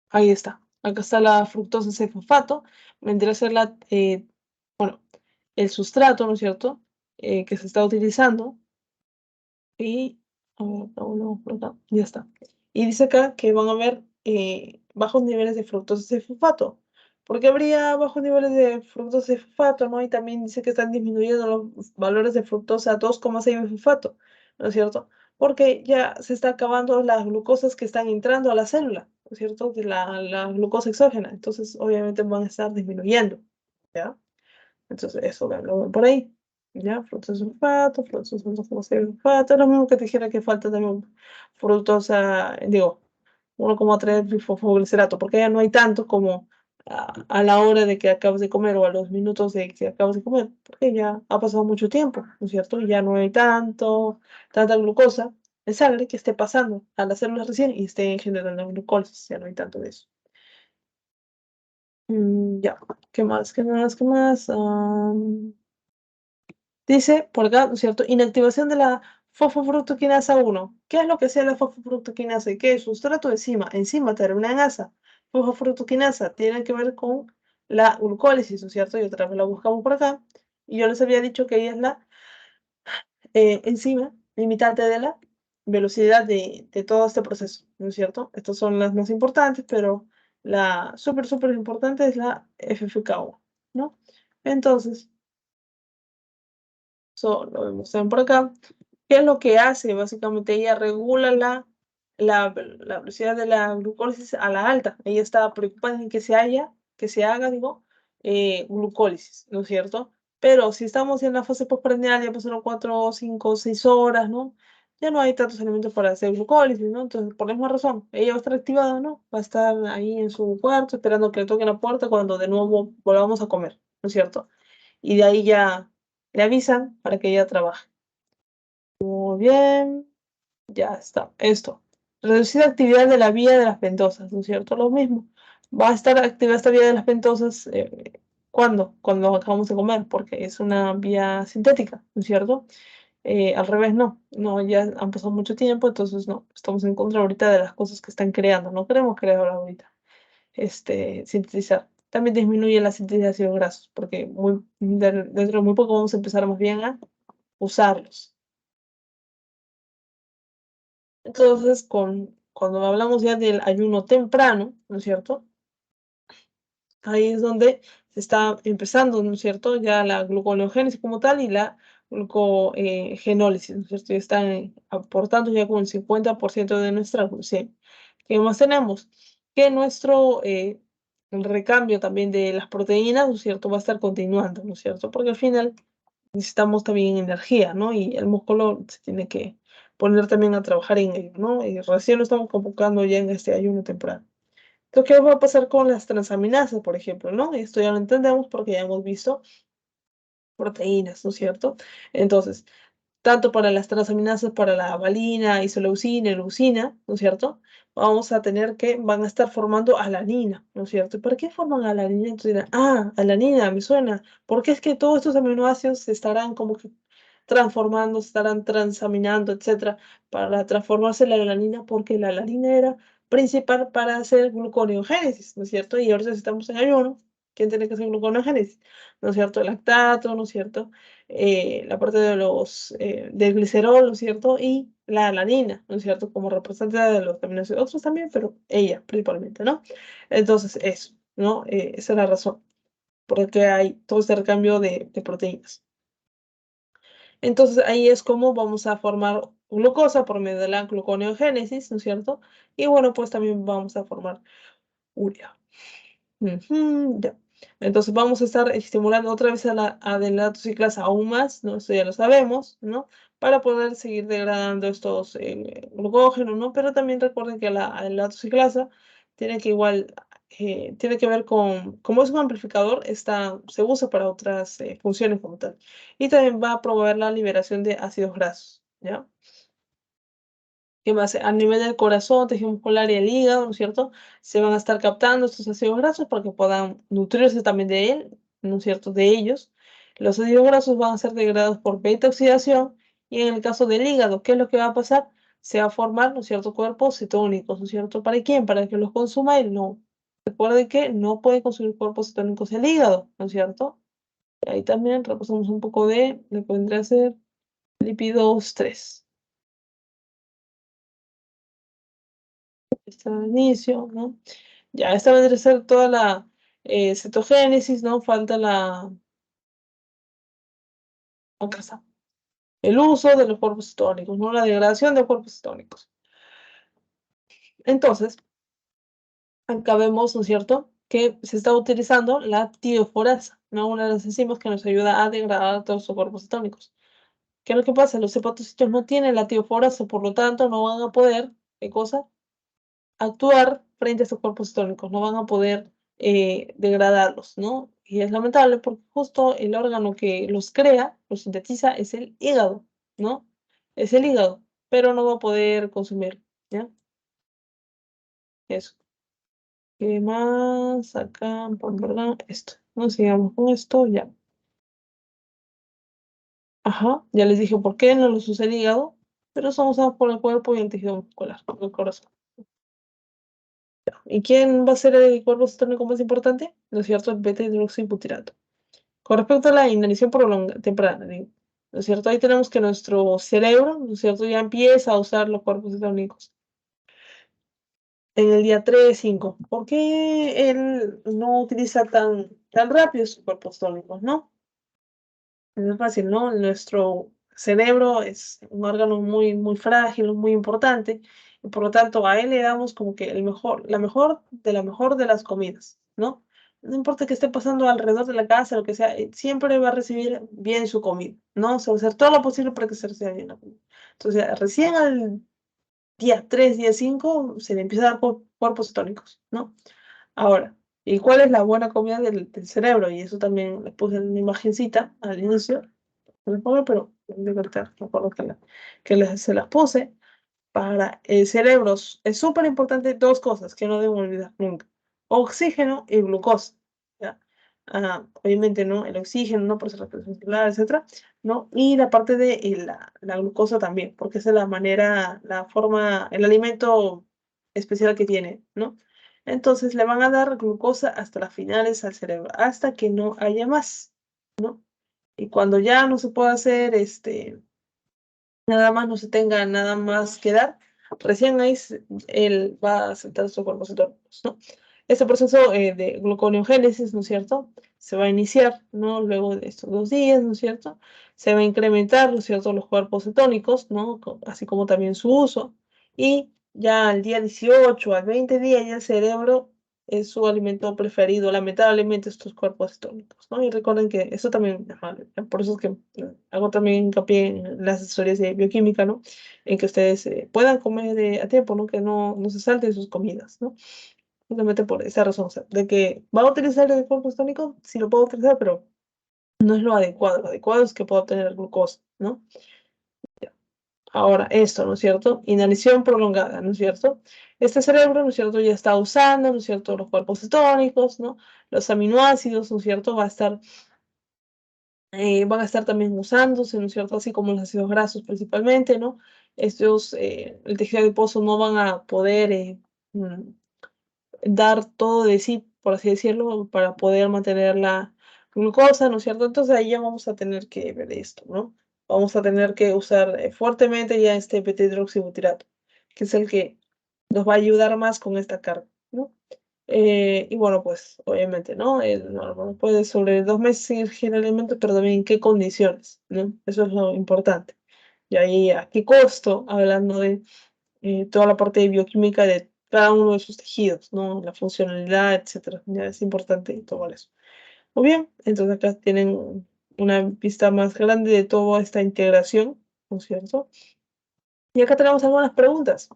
S1: ahí está. Acá está la fructosa 6-fosfato. Vendría a ser bueno, el sustrato, ¿no es cierto? Que se está utilizando. Y, a ver, uno por acá, ya está. Y dice acá que van a haber bajos niveles de fructosa 6-fosfato. ¿Por qué habría bajos niveles de fructosa 6-fosfato, no? Y también dice que están disminuyendo los valores de fructosa 2,6-fosfato, ¿no es cierto? Porque ya se está acabando las glucosas que están entrando a la célula, ¿no es cierto? De la glucosa exógena. Entonces, obviamente van a estar disminuyendo, ¿ya? Entonces, eso lo ven por ahí. ¿Ya? Frutos de sulfato, frutos de sulfato, es lo mismo que te dijera que falta también fructosa, digo, 1,3 bifosfoglicerato, porque ya no hay tanto como a la hora de que acabas de comer o a los minutos de que acabas de comer, porque ya ha pasado mucho tiempo, ¿no es cierto? Y ya no hay tanta glucosa en sangre que esté pasando a las células recién y esté generando glucólisis, ya no hay tanto de eso. Ya, ¿qué más? ¿Qué más? ¿Qué más? Dice por acá, ¿no es cierto? Inactivación de la fosfofructoquinasa 1. ¿Qué es lo que sea la fosfofructoquinasa? ¿Y qué es? Sustrato enzima. Enzima termina en asa. Fosfofructoquinasa tiene que ver con la glucólisis, ¿no es cierto? Y otra vez la buscamos por acá. Y yo les había dicho que ella es la enzima limitante de la velocidad de todo este proceso, ¿no es cierto? Estas son las más importantes, pero la súper importante es la FFK1, ¿no? Entonces, eso lo vemos también por acá. ¿Qué es lo que hace? Básicamente ella regula la velocidad de la glucólisis a la alta. Ella está preocupada en que se haga, digo, glucólisis, ¿no es cierto? Pero si estamos en la fase postprandial, ya pasaron 4, 5, 6 horas, ¿no? Ya no hay tantos elementos para hacer glucólisis, ¿no? Entonces, por la misma razón, ella va a estar activada, ¿no? Va a estar ahí en su cuarto esperando que le toquen la puerta cuando de nuevo volvamos a comer, ¿no es cierto? Y de ahí ya le avisan para que ella trabaje. Muy bien, ya está. Esto. Reducida actividad de la vía de las ventosas, ¿no es cierto? Lo mismo. Va a estar activa esta vía de las ventosas. ¿Cuándo? Cuando acabamos de comer, porque es una vía sintética, ¿no es cierto? Al revés, no. No, ya han pasado mucho tiempo, entonces no. Estamos en contra ahorita de las cosas que están creando. No queremos crear ahorita. Sintetizar. También disminuye la síntesis de ácidos grasos, porque dentro de muy poco vamos a empezar más bien a usarlos. Entonces, cuando hablamos ya del ayuno temprano, ¿no es cierto? ahí es donde se está empezando, ¿no es cierto? Ya la gluconeogénesis como tal y la glucogenólisis, ¿no es cierto? Ya están aportando ya con el 50% de nuestra glucemia. ¿Qué más tenemos? Que nuestro el recambio también de las proteínas, ¿no es cierto? Va a estar continuando, ¿no es cierto? Porque al final necesitamos también energía, ¿no? Y el músculo se tiene que poner también a trabajar en ello, ¿no? Y recién lo estamos convocando ya en este ayuno temprano. Entonces, ¿qué va a pasar con las transaminasas, por ejemplo, no? Esto ya lo entendemos porque ya hemos visto proteínas, ¿no es cierto? Entonces, tanto para las transaminasas, para la valina, isoleucina y leucina, ¿no es cierto? Vamos a tener que, van a estar formando alanina, ¿no es cierto? ¿Y para qué forman alanina? Entonces dirán, alanina, me suena. Porque es que todos estos aminoácidos se estarán como que transformando, se estarán transaminando, etcétera, para transformarse la alanina, porque la alanina era principal para hacer gluconeogénesis, ¿no es cierto? Y ahorita si estamos en ayuno, ¿quién tiene que hacer gluconeogénesis? ¿No es cierto? El lactato, ¿no es cierto? La parte de del glicerol, ¿no es cierto? Y la alanina, ¿no es cierto? Como representante de los aminoácidos, otros también, pero ella principalmente, ¿no? Entonces, eso, ¿no? Esa es la razón por la que hay todo este recambio de proteínas. Entonces, ahí es como vamos a formar glucosa por medio de la gluconeogénesis, ¿no es cierto? Y bueno, pues también vamos a formar urea. Ya. Entonces vamos a estar estimulando otra vez a la adelatociclasa aún más, ¿no? Eso ya lo sabemos, ¿no? Para poder seguir degradando estos glucógenos, ¿no? Pero también recuerden que la adelatociclasa tiene que igual, tiene que ver con, como es un amplificador, se usa para otras funciones como tal. Y también va a promover la liberación de ácidos grasos, ¿ya? ¿Qué más? A nivel del corazón, tejido muscular y el hígado, ¿no es cierto? Se van a estar captando estos ácidos grasos para que puedan nutrirse también de él, ¿no es cierto? De ellos. Los ácidos grasos van a ser degradados por beta oxidación y en el caso del hígado, ¿qué es lo que va a pasar? Se va a formar, ¿no es cierto? Cuerpos cetónicos, ¿no es cierto? ¿Para quién? Para que los consuma él, no. Recuerde que no puede consumir cuerpos cetónicos el hígado, ¿no es cierto? Y ahí también repasamos un poco de lo que vendría a ser lípidos 3. Está al inicio, ¿no? Ya, esta vendría a ser toda la cetogénesis, ¿no? Falta acá está, el uso de los cuerpos cetónicos, ¿no? La degradación de cuerpos cetónicos. Entonces, acá vemos, ¿no es cierto?, que se está utilizando la tioforasa, ¿no? Una de las enzimas que nos ayuda a degradar todos los cuerpos cetónicos. ¿Qué es lo que pasa? Los hepatocitos no tienen la tioforasa, por lo tanto, no van a poder, ¿qué cosa? Actuar frente a estos cuerpos cetónicos, no van a poder degradarlos, ¿no? Y es lamentable porque justo el órgano que los crea, los sintetiza, es el hígado, ¿no? Es el hígado, pero no va a poder consumir, ¿ya? Eso. ¿Qué más? Acá, ¿verdad? Esto. No sigamos con esto, ya. Ajá, ya les dije por qué no los usa el hígado, pero son usados por el cuerpo y el tejido muscular, por el corazón. ¿Y quién va a ser el cuerpo cetónico más importante? ¿No es cierto? El beta-hidroxibutirato. Con respecto a la inanición temprana, digo, ¿no es cierto? Ahí tenemos que nuestro cerebro, ¿no es cierto? Ya empieza a usar los cuerpos cetónicos en el día 3, 5. ¿Por qué él no utiliza tan rápido sus cuerpos cetónicos, no? No es fácil, ¿no? Nuestro cerebro es un órgano muy, muy frágil, muy importante, y por lo tanto a él le damos como que la mejor de las comidas, ¿no? No importa qué esté pasando alrededor de la casa, lo que sea, siempre va a recibir bien su comida, ¿no? Se va a hacer todo lo posible para que se reciba bien la comida. Entonces, recién al día 3, día 5, se le empieza a dar cuerpos cetónicos, ¿no? Ahora, ¿y cuál es la buena comida del cerebro? Y eso también le puse en una imagencita al inicio, no me pongo, pero de verdad, me acuerdo se las puse. Para el cerebro es súper importante dos cosas que no debo olvidar nunca: oxígeno y glucosa, ¿ya? Obviamente, ¿no? El oxígeno, ¿no? Por su respiración celular, etcétera, ¿no? Y la parte de la glucosa también, porque esa es la manera, la forma, el alimento especial que tiene, ¿no? Entonces le van a dar glucosa hasta las finales al cerebro, hasta que no haya más, ¿no? Y cuando ya no se pueda hacer, nada más, no se tenga nada más que dar, recién ahí él va a aceptar sus cuerpos cetónicos, ¿no? Este proceso de gluconeogénesis, ¿no es cierto? Se va a iniciar, ¿no? Luego de estos 2 días, ¿no es cierto? Se va a incrementar, ¿no es cierto?, los cuerpos cetónicos, ¿no? Así como también su uso. Y ya al día 18, al 20 día, ya el cerebro es su alimento preferido, lamentablemente, estos cuerpos cetónicos, ¿no? Y recuerden que eso también, por eso es que hago también hincapié en las asesorías de bioquímica, ¿no? En que ustedes puedan comer a tiempo, ¿no? Que no se salten sus comidas, ¿no? Justamente por esa razón, o sea, de que va a utilizar el cuerpo tónico, sí lo puedo utilizar, pero no es lo adecuado es que pueda obtener glucosa, ¿no? Ahora, esto, ¿no es cierto? Inhalación prolongada, ¿no es cierto? Este cerebro, ¿no es cierto?, ya está usando, ¿no es cierto?, los cuerpos cetónicos, ¿no? Los aminoácidos, ¿no es cierto?, van a estar también usándose, ¿no es cierto?, así como los ácidos grasos principalmente, ¿no? Estos, el tejido adiposo no van a poder mm, dar todo de sí, por así decirlo, para poder mantener la glucosa, ¿no es cierto? Entonces ahí ya vamos a tener que ver esto, ¿no? Vamos a tener que usar fuertemente ya este beta-hidroxibutirato, que es el que nos va a ayudar más con esta carga, ¿no? Y bueno, pues obviamente, ¿no? No puede sobre 2 meses seguir generalmente, pero también en qué condiciones, ¿no? Eso es lo importante. Y ahí a qué costo, hablando de toda la parte de bioquímica de cada uno de sus tejidos, ¿no? La funcionalidad, etcétera. Ya es importante tomar eso. Muy bien, entonces acá tienen una vista más grande de toda esta integración, ¿no es cierto? Y acá tenemos algunas preguntas.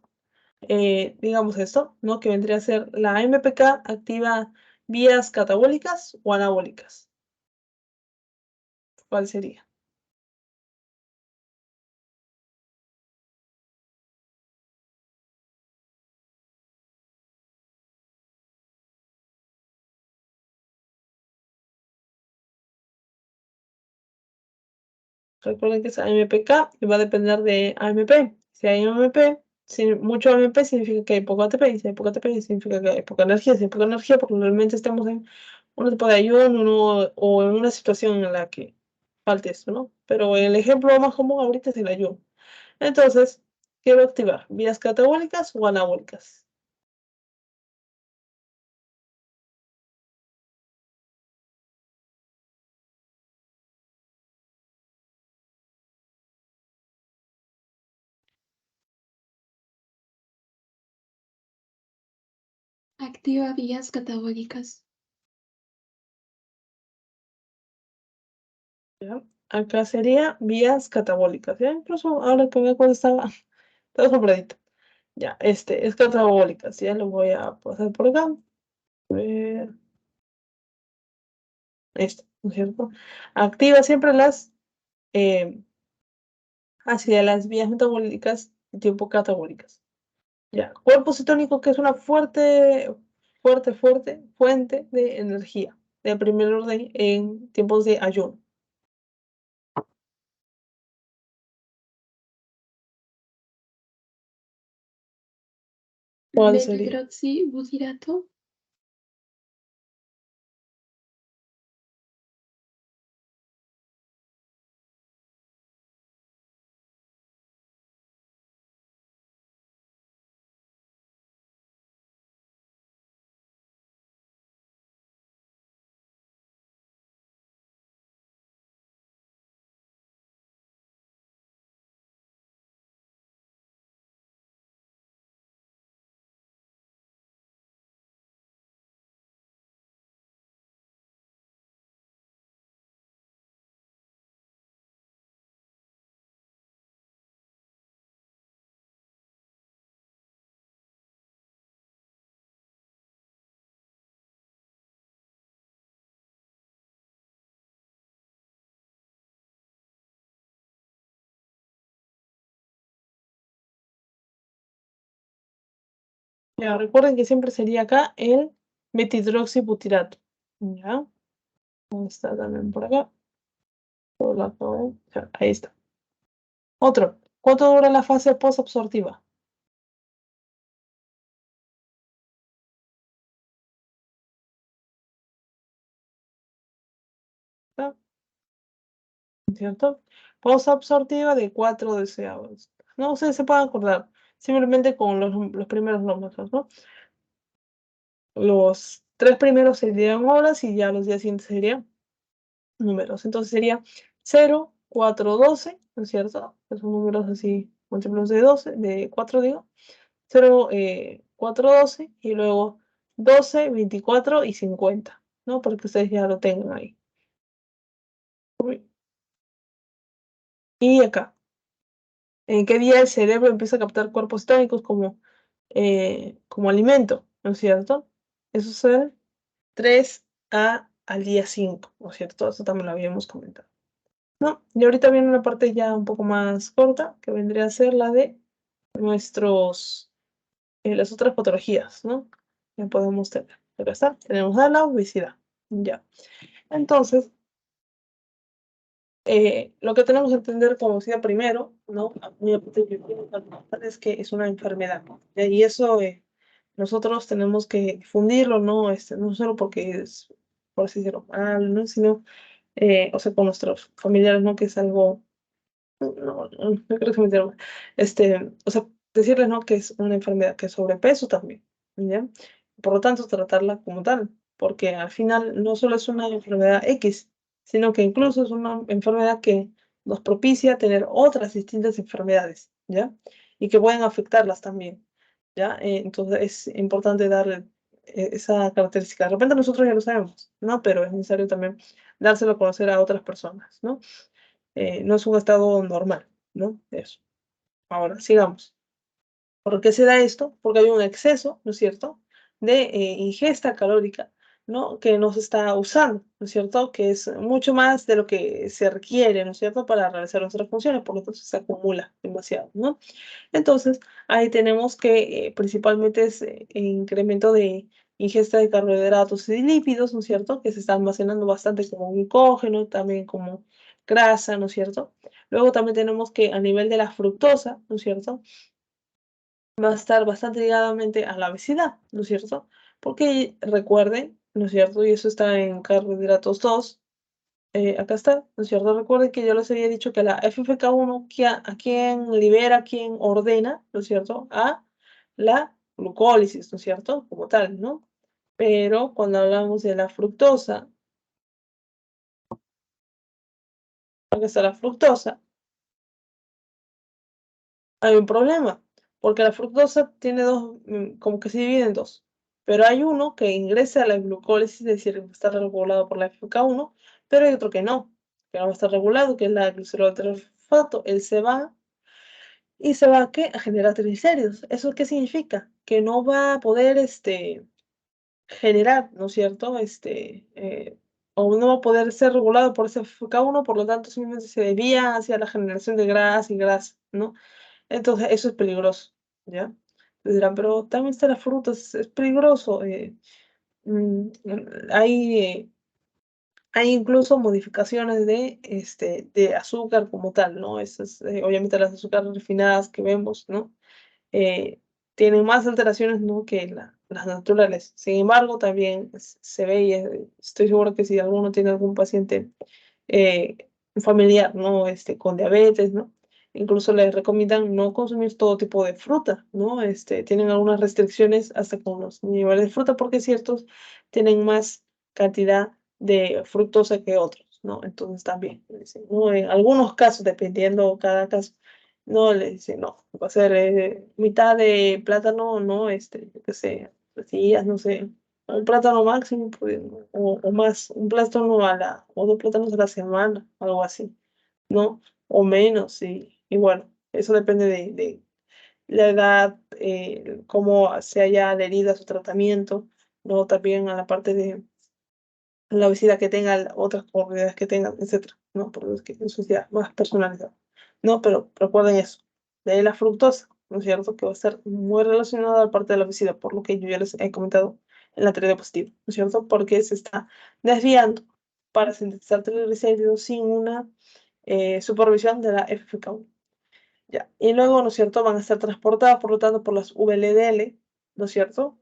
S1: Digamos esto, ¿no? Que vendría a ser la MPK activa vías catabólicas o anabólicas. ¿Cuál sería? Recuerden que es AMPK y va a depender de AMP. Si hay AMP, si mucho AMP significa que hay poco ATP, y si hay poco ATP significa que hay poca energía. Si hay poca energía, probablemente estemos en un tipo de ayuno o en una situación en la que falte esto, ¿no? Pero el ejemplo más común ahorita es el ayuno. Entonces, quiero activar vías catabólicas o anabólicas.
S2: Activa vías catabólicas.
S1: ¿Ya? Acá sería vías catabólicas, ¿ya? Incluso ahora que me acuerdo estaba sobradito. Ya, este es catabólicas, ya lo voy a pasar por acá. Ver, esto, ¿no es cierto? Activa siempre eh, hacia las vías metabólicas de tiempo catabólicas. Ya, cuerpo cetónico que es una fuerte fuente de energía de primer orden en tiempos de ayuno. ¿Cuál sería?
S2: Beta-hidroxibutirato.
S1: Ya, recuerden que siempre sería acá el metidroxibutirato. Ya, está también por acá. Por la ya, ahí está. Otro. ¿Cuánto dura la fase posabsortiva? ¿Está? ¿Cierto? Posabsortiva de 4 deseados. No, ustedes se pueden acordar. Simplemente con los primeros números, ¿no? los 3 primeros serían horas y ya los días siguientes serían números. Entonces sería 0, 4, 12, ¿no es cierto? Que son números así, múltiplos de 12, de 4 digo. 0, 4, 12 y luego 12, 24 y 50, ¿no? Para que ustedes ya lo tengan ahí. Y acá, ¿en qué día el cerebro empieza a captar cuerpos tónicos como alimento? ¿No es cierto? Eso es el 3 al día 5, ¿no es cierto? Eso también lo habíamos comentado. ¿No? Y ahorita viene una parte ya un poco más corta, que vendría a ser la de las otras patologías, ¿no? Ya podemos tener. Acá está, tenemos a la obesidad. Ya. Entonces, lo que tenemos que entender como obesidad primero, ¿no? Muy es que es una enfermedad, ¿no? Y eso nosotros tenemos que difundirlo, ¿no? No solo porque es, por así decirlo, mal, ¿no? Sino, o sea, con nuestros familiares, ¿no? Que es algo no creo que me entiendan. O sea, decirles, ¿no? Que es una enfermedad, que es sobrepeso también, ¿ya? Por lo tanto, tratarla como tal, porque al final no solo es una enfermedad X, sino que incluso es una enfermedad que nos propicia tener otras distintas enfermedades, ¿ya? Y que pueden afectarlas también, ¿ya? Entonces es importante darle esa característica. De repente nosotros ya lo sabemos, ¿no? Pero es necesario también dárselo a conocer a otras personas, ¿no? No es un estado normal, ¿no? Eso. Ahora, sigamos. ¿Por qué se da esto? Porque hay un exceso, ¿no es cierto?, de ingesta calórica, ¿no? Que no se está usando, ¿no es cierto? Que es mucho más de lo que se requiere, ¿no es cierto?, para realizar nuestras funciones, por lo tanto se acumula demasiado, ¿no? Entonces, ahí tenemos que principalmente es incremento de ingesta de carbohidratos y lípidos, ¿no es cierto? Que se está almacenando bastante como glucógeno, también como grasa, ¿no es cierto? Luego también tenemos que a nivel de la fructosa, ¿no es cierto? Va a estar bastante ligadamente a la obesidad, ¿no es cierto? Porque recuerden, ¿no es cierto? Y eso está en carbohidratos 2, acá está, ¿no es cierto? Recuerden que yo les había dicho que la FFK1, a quien libera, a quien ordena, ¿no es cierto? A la glucólisis, ¿no es cierto? Como tal, ¿no? Pero cuando hablamos de la fructosa, acá está la fructosa, hay un problema, porque la fructosa tiene dos, como que se divide en dos, pero hay uno que ingresa a la glucólisis, es decir, está regulado por la FK1, pero hay otro que no va a estar regulado, que es la glicerol fosfato. Él se va y se va ¿qué? A generar triglicéridos. ¿Eso qué significa? Que no va a poder generar, ¿no es cierto? O no va a poder ser regulado por ese FK1, por lo tanto simplemente se desvía hacia la generación de grasa y grasa, ¿no? Entonces, eso es peligroso, ¿ya? Dirán, pero también está la fruta, es peligroso. Mm, hay, eh, hay incluso modificaciones de azúcar como tal, ¿no? Obviamente las azúcares refinadas que vemos, ¿no? eh, Tienen más alteraciones, ¿no?, que las naturales. Sin embargo, también se ve, y estoy seguro que si alguno tiene algún paciente eh, familiar, ¿no?, con diabetes, ¿no?, incluso les recomiendan no consumir todo tipo de fruta, ¿no? Tienen algunas restricciones hasta con los niveles de fruta, porque ciertos tienen más cantidad de fructosa que otros, ¿no? Entonces también, dicen, ¿no? En algunos casos, dependiendo cada caso, no, le dice, no, va a ser mitad de plátano, no, yo qué sé, pastillas, no sé, un plátano máximo, pues, o más, un plátano o dos plátanos a la semana, algo así, ¿no? O menos, y bueno, eso depende de la edad, cómo se haya adherido a su tratamiento, ¿no? También a la parte de la obesidad que tengan, otras comorbilidades que tengan, etcétera, ¿no? Porque es que eso es ya más personalizado, ¿no? Pero recuerden eso, de ahí la fructosa, ¿no es cierto? Que va a estar muy relacionada a la parte de la obesidad, por lo que yo ya les he comentado en la teoría positiva, ¿no es cierto? Porque se está desviando para sintetizar triglicéridos sin una supervisión de la FFK1. Ya. Y luego, ¿no es cierto?, van a estar transportadas, por lo tanto, por las VLDL, ¿no es cierto?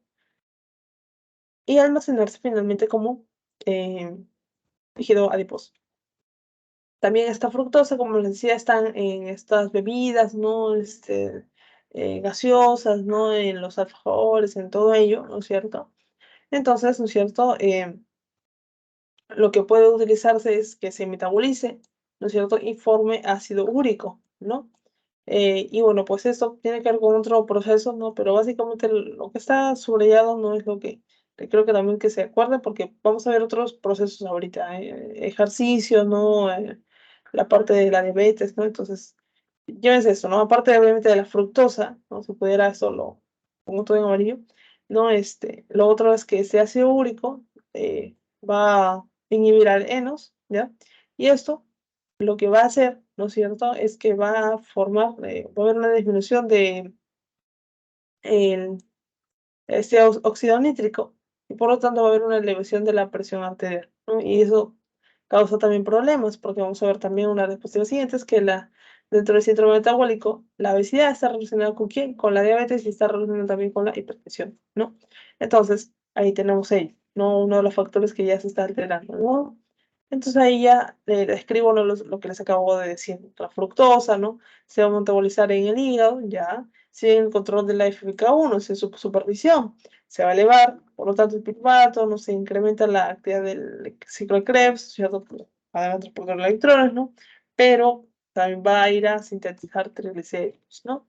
S1: Y almacenarse finalmente como eh, tejido adiposo. También esta fructosa, como les decía, están en estas bebidas, ¿no? Gaseosas, ¿no? En los alfajores, en todo ello, ¿no es cierto? Entonces, ¿no es cierto? Lo que puede utilizarse es que se metabolice, ¿no es cierto? Y forme ácido úrico, ¿no? Y bueno, pues esto tiene que ver con otro proceso, ¿no? Pero básicamente lo que está subrayado no es lo que creo que también que se acuerde, porque vamos a ver otros procesos ahorita, ejercicio, ¿no? La parte de la diabetes, ¿no? Entonces, llévense esto, ¿no? Aparte obviamente de la fructosa, ¿no? Si pudiera solo, pongo todo en amarillo, ¿no? Lo otro es que ese ácido úrico va a inhibir al enos, ¿ya? Y esto lo que va a hacer, ¿no es cierto?, es que va a formar, va a haber una disminución de el, este óxido nítrico y por lo tanto va a haber una elevación de la presión arterial, ¿no? Y eso causa también problemas porque vamos a ver también una respuesta siguiente es que dentro del síndrome metabólico, la obesidad está relacionada con quién? Con la diabetes y está relacionada también con la hipertensión, ¿no? Entonces, ahí tenemos ello, ¿no? Uno de los factores que ya se está alterando, ¿no? Entonces ahí ya describo lo que les acabo de decir, la fructosa, ¿no? Se va a metabolizar en el hígado, ya, sin el control de la FBK1, sin su supervisión. Se va a elevar, por lo tanto, el piruvato, no se incrementa la actividad del ciclo de Krebs, ¿cierto? Además, transportar electrones, ¿no? Pero también va a ir a sintetizar triglicéridos, ¿no?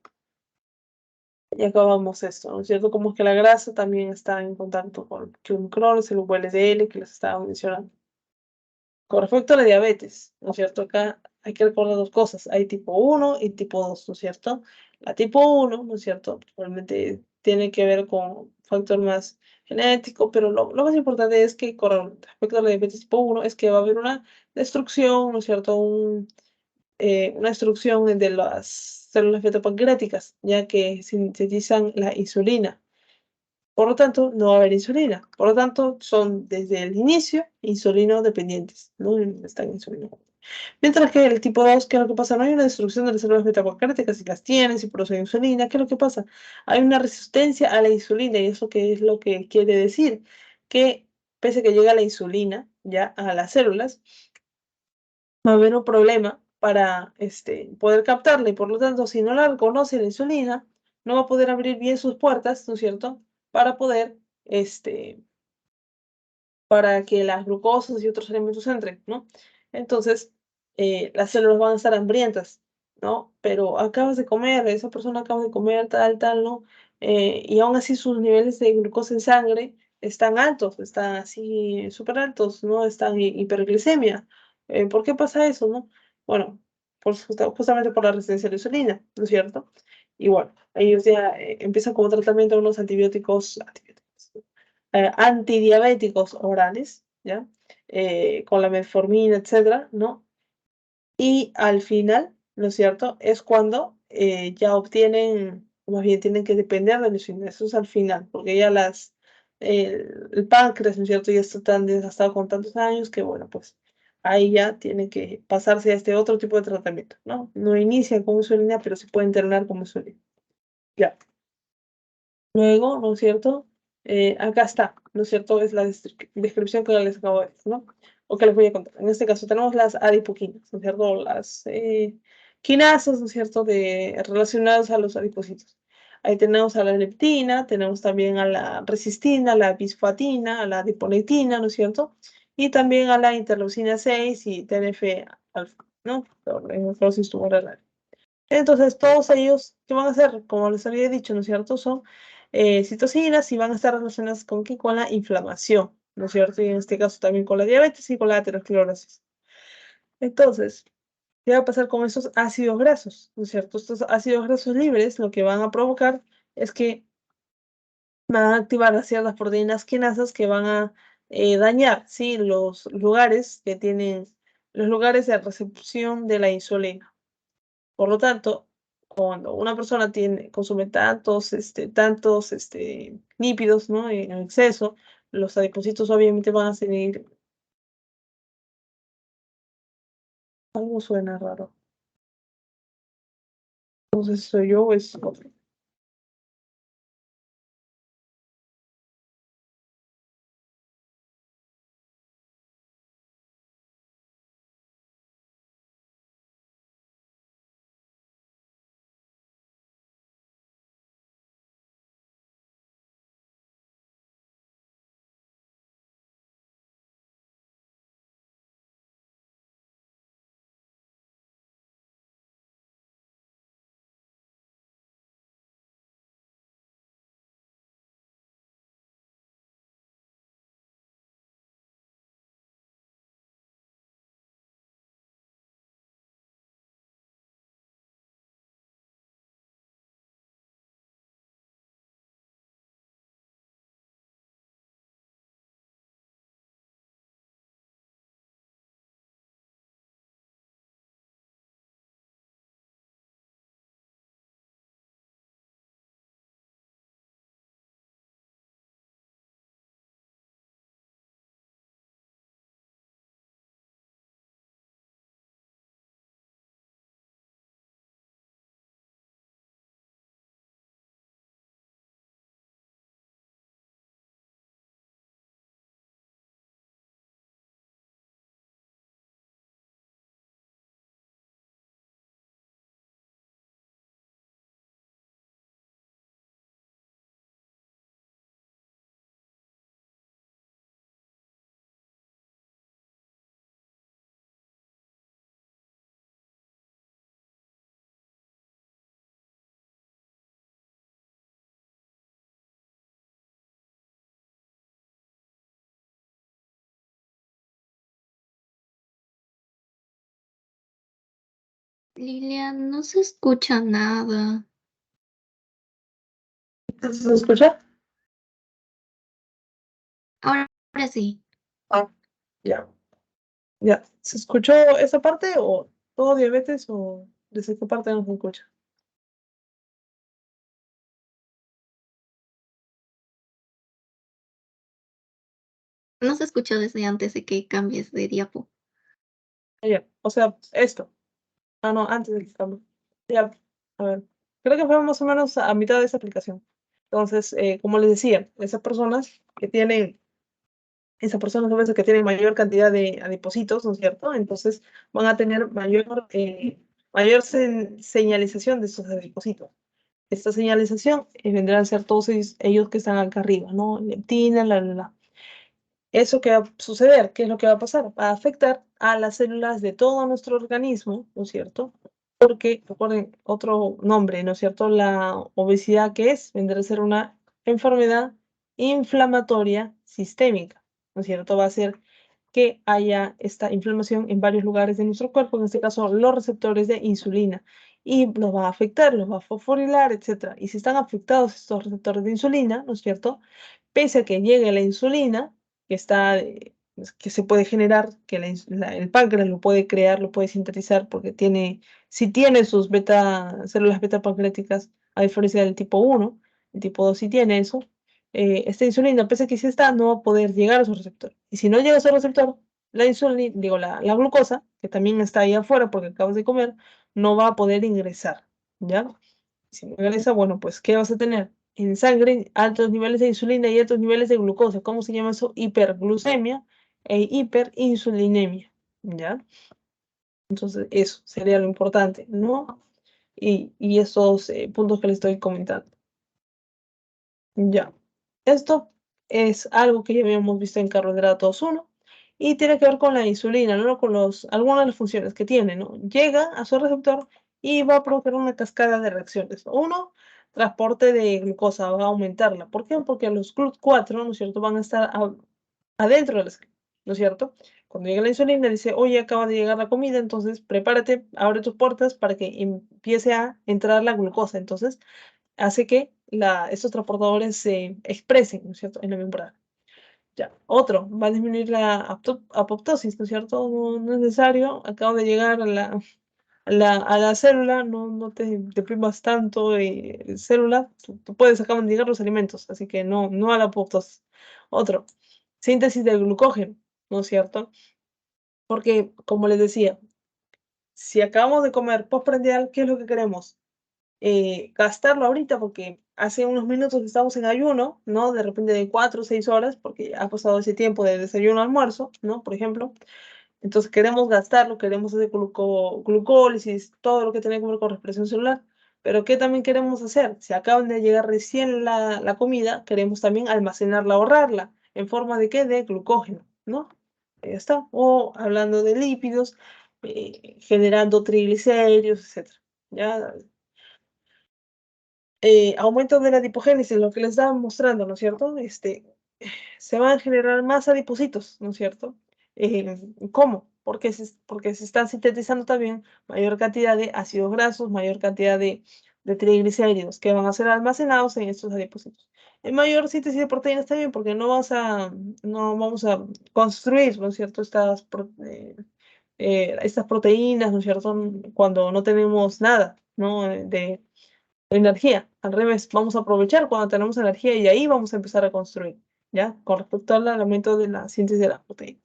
S1: Y acabamos esto, ¿no es cierto? Como es que la grasa también está en contacto con el micrones, el VLDL que les estaba mencionando. Con respecto a la diabetes, ¿no es cierto? Acá hay que recordar dos cosas. Hay tipo 1 y tipo 2, ¿no es cierto? La tipo 1, ¿no es cierto? Realmente tiene que ver con un factor más genético, pero lo más importante es que con respecto a la diabetes tipo 1 es que va a haber una destrucción, ¿no es cierto? Una destrucción de las células beta-pancreáticas, ya que sintetizan la insulina. Por lo tanto, no va a haber insulina. Por lo tanto, son desde el inicio insulino dependientes, no están insulino. Mientras que el tipo 2, ¿qué es lo que pasa? No hay una destrucción de las células beta-pancreáticas, si las tienen, si producen insulina, ¿qué es lo que pasa? Hay una resistencia a la insulina y eso qué es lo que quiere decir que pese a que llega la insulina ya a las células, va a haber un problema para poder captarla y por lo tanto, si no la reconoce la insulina, no va a poder abrir bien sus puertas, ¿no es cierto? Para poder, para que las glucosas y otros alimentos entren, ¿no? Entonces, las células van a estar hambrientas, ¿no? Pero acabas de comer, esa persona acaba de comer tal, tal, ¿no? Y aún así sus niveles de glucosa en sangre están altos, están así súper altos, ¿no? Están hiperglicemia. ¿Por qué pasa eso, no? Bueno, justamente por la resistencia a la insulina, ¿no es cierto? Y bueno, ellos ya empiezan como tratamiento unos antibióticos antidiabéticos orales, ¿ya? Con la metformina, etcétera, ¿no? Y al final, ¿no es cierto? Es cuando ya obtienen, más bien tienen que depender de la insulina, eso es al final, porque ya el páncreas, ¿no es cierto? Ya está tan desgastado con tantos años que, bueno, pues ahí ya tiene que pasarse a este otro tipo de tratamiento, ¿no? No inicia con insulina, pero se puede internar con insulina. Ya. Luego, ¿no es cierto? Acá está, ¿no es cierto? Es la descripción que les acabo de decir, ¿no? O que les voy a contar. En este caso tenemos las adipoquinas, ¿no es cierto? Las quinasas, ¿no es cierto? Relacionadas a los adipocitos. Ahí tenemos a la leptina, tenemos también a la resistina, a la bisfatina, a la adiponectina, ¿no es cierto? Y también a la interleucina 6 y TNF-alfa, ¿no? Por necrosis tumoral. Entonces, todos ellos, ¿qué van a hacer? Como les había dicho, ¿no es cierto? Son citocinas y van a estar relacionadas con qué? Con la inflamación, ¿no es cierto? Y en este caso también con la diabetes y con la aterosclerosis. Entonces, ¿qué va a pasar con estos ácidos grasos? ¿No es cierto? Estos ácidos grasos libres lo que van a provocar es que van a activar ciertas proteínas quinasas que van a dañar, ¿sí? Los lugares de recepción de la insulina. Por lo tanto, cuando una persona consume tantos lípidos, ¿no? En exceso, los adipocitos obviamente van a seguir. Algo suena raro. Entonces, soy yo, es otro.
S2: Lilian, no se escucha nada.
S1: ¿Se escucha?
S2: Ahora sí.
S1: Ah, ya. Ya. ¿Se escuchó esa parte o todo diabetes o desde qué parte no se escucha?
S2: No se escuchó desde antes de que cambies de diapo.
S1: Ya. O sea, esto. Ah, no, antes del cambio. Ya. A ver. Creo que fue más o menos a mitad de esa aplicación. Entonces, como les decía, esas personas a veces que tienen mayor cantidad de adipocitos, ¿no es cierto? Entonces van a tener mayor señalización de esos adipocitos. Esta señalización vendrán a ser todos ellos que están acá arriba, ¿no? Leptina, la. ¿Eso qué va a suceder? ¿Qué es lo que va a pasar? Va a afectar a las células de todo nuestro organismo, ¿no es cierto? Porque, recuerden, otro nombre, ¿no es cierto? La obesidad, ¿qué es? Vendrá a ser una enfermedad inflamatoria sistémica, ¿no es cierto? Va a ser que haya esta inflamación en varios lugares de nuestro cuerpo, en este caso los receptores de insulina, y los va a afectar, los va a fosforilar, etc. Y si están afectados estos receptores de insulina, ¿no es cierto? Pese a que llegue la insulina, que está, que se puede generar, que el páncreas lo puede crear, lo puede sintetizar, porque si tiene sus células beta pancreáticas, a diferencia del tipo 1, el tipo 2 sí tiene eso, esta insulina, pese a que sí está, no va a poder llegar a su receptor. Y si no llega a su receptor, la insulina, digo, la glucosa, que también está ahí afuera porque acabas de comer, no va a poder ingresar, ¿ya? Si no ingresa, bueno, pues, ¿qué vas a tener? En sangre, altos niveles de insulina y altos niveles de glucosa. ¿Cómo se llama eso? Hiperglucemia e hiperinsulinemia, ¿ya? Entonces, eso sería lo importante, ¿no? Y esos puntos que les estoy comentando. Ya. Esto es algo que ya habíamos visto en carbohidratos 1 y tiene que ver con la insulina, ¿no? Con algunas de las funciones que tiene, ¿no? Llega a su receptor y va a provocar una cascada de reacciones. Uno, transporte de glucosa, va a aumentarla. ¿Por qué? Porque los GLUT4, ¿no es cierto?, van a estar adentro de la célula, ¿no es cierto? Cuando llega la insulina, dice, oye, acaba de llegar la comida, entonces prepárate, abre tus puertas para que empiece a entrar la glucosa. Entonces, hace que estos transportadores se expresen, ¿no es cierto?, en la membrana. Ya. Otro, va a disminuir la apoptosis, ¿no es cierto? No es necesario, acabo de llegar a la célula, no te deprimas tanto, célula, tú puedes, acaban de llegar los alimentos, así que no a la apoptosis. Otro, síntesis del glucógeno, ¿no es cierto? Porque, como les decía, si acabamos de comer postprandial, ¿qué es lo que queremos? Gastarlo ahorita porque hace unos minutos estamos en ayuno, ¿no? De repente de 4 o 6 horas, porque ha pasado ese tiempo de desayuno a almuerzo, ¿no? Por ejemplo. Entonces queremos gastarlo, queremos hacer glucólisis, todo lo que tiene que ver con respiración celular. Pero ¿qué también queremos hacer? Si acaban de llegar recién la comida, queremos también almacenarla, ahorrarla. ¿En forma de qué? De glucógeno, ¿no? Ya está. O hablando de lípidos, generando triglicéridos, etcétera. Ya, aumento de la adipogénesis, lo que les estaba mostrando, ¿no es cierto? Se van a generar más adipocitos, ¿no es cierto? ¿Cómo? Porque se están sintetizando también mayor cantidad de ácidos grasos, mayor cantidad de triglicéridos que van a ser almacenados en estos adipocitos. En mayor síntesis de proteínas también, porque no vamos a construir, ¿no es cierto? Estas proteínas, ¿no es cierto? Cuando no tenemos nada, ¿no? De energía. Al revés, vamos a aprovechar cuando tenemos energía y ahí vamos a empezar a construir, ¿ya? Con respecto al aumento de la síntesis de la proteína.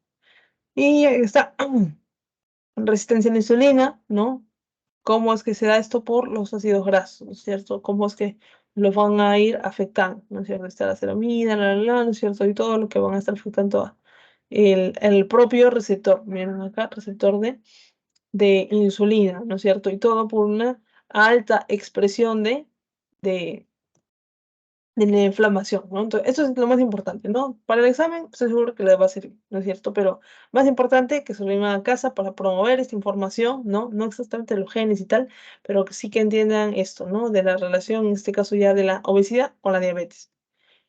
S1: Y ahí está, resistencia a la insulina, ¿no? ¿Cómo es que se da esto? Por los ácidos grasos, ¿no es cierto? ¿Cómo es que los van a ir afectando? ¿No es cierto? Está la ceramida, ¿no es cierto? Y todo lo que van a estar afectando el propio receptor. Miren acá, receptor de insulina, ¿no es cierto? Y todo por una alta expresión de, de la inflamación, ¿no? Entonces, eso es lo más importante, ¿no? Para el examen, estoy seguro que les va a servir, ¿no es cierto? Pero más importante que se lo lleven a casa para promover esta información, ¿no? No exactamente los genes y tal, pero que sí que entiendan esto, ¿no? De la relación, en este caso ya de la obesidad con la diabetes.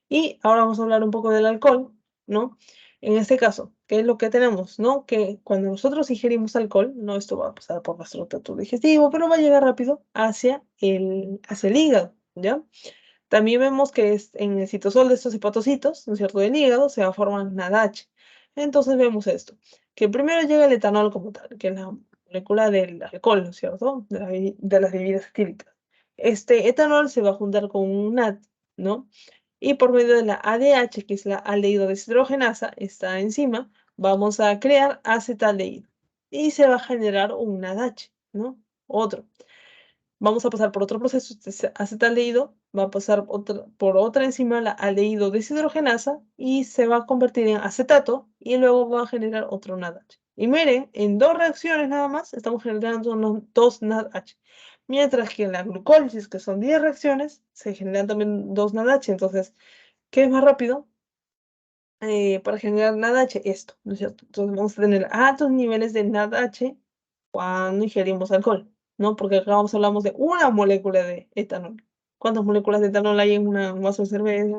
S1: Y ahora vamos a hablar un poco del alcohol, ¿no? En este caso, ¿qué es lo que tenemos? ¿No? Que cuando nosotros ingerimos alcohol, no, esto va a pasar por nuestro tracto digestivo, pero va a llegar rápido hacia el hígado, ¿ya? También vemos que en el citosol de estos hepatocitos, ¿no es cierto?, del hígado, se va a formar NADH. Entonces vemos esto, que primero llega el etanol como tal, que es la molécula del alcohol, ¿no es cierto?, de las bebidas etílicas. Este etanol se va a juntar con un NAD, ¿no? Y por medio de la ADH, que es la aldehído deshidrogenasa, esta enzima, vamos a crear acetaldehído. Y se va a generar un NADH, ¿no? Otro. Vamos a pasar por otro proceso, este acetaldehído, va a pasar por otra enzima, la aldehído deshidrogenasa, y se va a convertir en acetato, y luego va a generar otro NADH. Y miren, en 2 reacciones nada más, estamos generando unos 2 NADH. Mientras que en la glucólisis, que son 10 reacciones, se generan también 2 NADH. Entonces, ¿qué es más rápido? Para generar NADH, esto, ¿no es cierto? Entonces vamos a tener altos niveles de NADH cuando ingerimos alcohol, ¿no? Porque acá hablamos de una molécula de etanol. ¿Cuántas moléculas de etanol hay en un vaso de cerveza,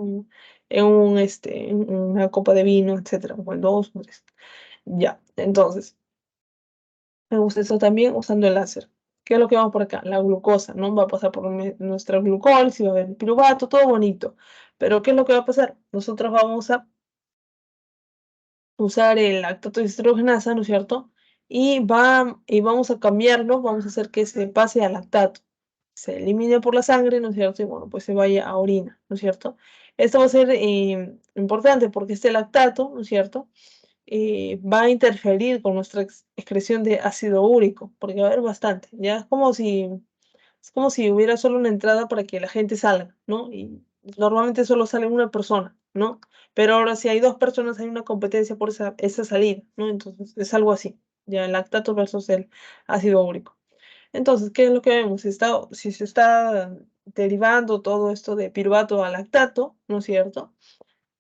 S1: en una copa de vino, etcétera? O en 2, o 3. Ya, entonces, me gusta eso también usando el láser. ¿Qué es lo que vamos por acá? La glucosa, ¿no? Va a pasar por nuestra glucólisis, va a haber piruvato, todo bonito. Pero ¿qué es lo que va a pasar? Nosotros vamos a usar el lactato deshidrogenasa, ¿no es cierto? Y vamos a cambiarlo, vamos a hacer que se pase al lactato, se elimine por la sangre, ¿no es cierto? Y bueno, pues se vaya a orina, ¿no es cierto? Esto va a ser importante porque este lactato, ¿no es cierto? Va a interferir con nuestra excreción de ácido úrico, porque va a haber bastante, ¿ya? Es como si hubiera solo una entrada para que la gente salga, ¿no? Y normalmente solo sale una persona, ¿no? Pero ahora si hay 2 personas, hay una competencia por esa salida, ¿no? Entonces es algo así, ya el lactato versus el ácido úrico. Entonces, ¿qué es lo que vemos? Si se está derivando todo esto de piruvato a lactato, ¿no es cierto?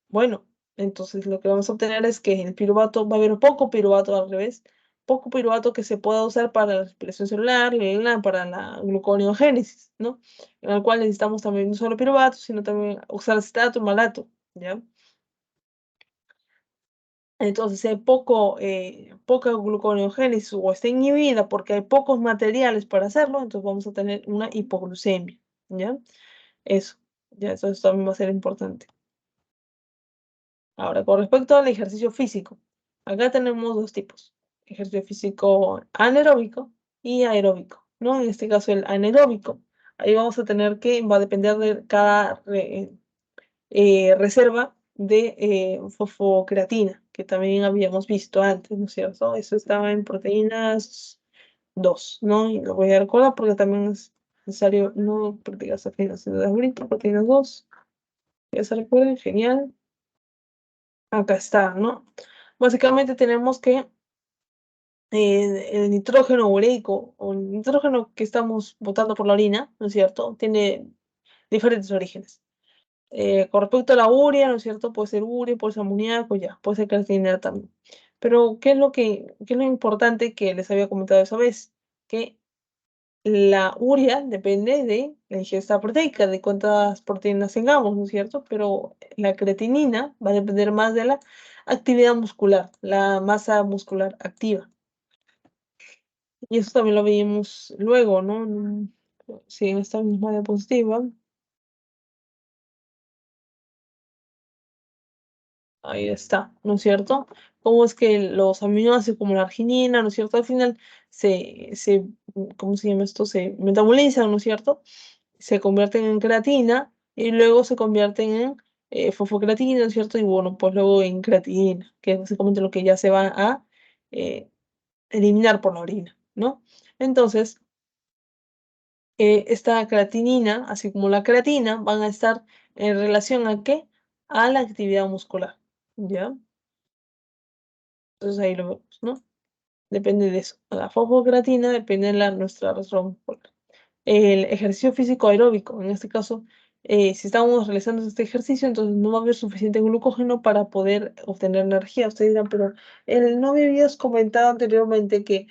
S1: Bueno, entonces lo que vamos a obtener es que el piruvato va a haber poco piruvato al revés, poco piruvato que se pueda usar para la respiración celular, para la gluconeogénesis, ¿no? En el cual necesitamos también no solo piruvato, sino también oxalacetato y malato, ¿ya? Entonces, si hay poca gluconeogénesis o está inhibida porque hay pocos materiales para hacerlo, entonces vamos a tener una hipoglucemia, ¿ya? Eso, ya eso también va a ser importante. Ahora, con respecto al ejercicio físico, acá tenemos 2 tipos, ejercicio físico anaeróbico y aeróbico, ¿no? En este caso, el anaeróbico, ahí vamos a tener que va a depender de cada reserva de fosfocreatina, que también habíamos visto antes, ¿no es cierto? Eso estaba en proteínas 2, ¿no? Y lo voy a recordar porque también es necesario, no proteínas afinas, sino de ahorita, proteínas 2, ya se recuerden, genial. Acá está, ¿no? Básicamente tenemos que el nitrógeno ureico o el nitrógeno que estamos botando por la orina, ¿no es cierto? Tiene diferentes orígenes. Con respecto a la urea, ¿no es cierto? Puede ser urea, puede ser amoníaco, ya, puede ser creatinina también. Pero, ¿qué es lo importante que les había comentado esa vez? Que la urea depende de la ingesta proteica, de cuántas proteínas tengamos, ¿no es cierto? Pero la creatinina va a depender más de la actividad muscular, la masa muscular activa. Y eso también lo veíamos luego, ¿no? Sí, en esta misma diapositiva. Ahí está, ¿no es cierto? Cómo es que los aminoácidos como la arginina, ¿no es cierto? Al final ¿cómo se llama esto? Se metabolizan, ¿no es cierto? Se convierten en creatina y luego se convierten en fosfocreatina, ¿no es cierto? Y bueno, pues luego en creatinina, que es básicamente lo que ya se va a eh, eliminar por la orina, ¿no? Entonces, esta creatinina, así como la creatina, van a estar en relación ¿a qué? A la actividad muscular, ¿ya? Entonces ahí lo vemos, ¿no? Depende de eso. La fosfocreatina depende de nuestra razón muscular. El ejercicio físico aeróbico, en este caso, si estamos realizando este ejercicio, entonces no va a haber suficiente glucógeno para poder obtener energía. Ustedes dirán, pero no me habías comentado anteriormente que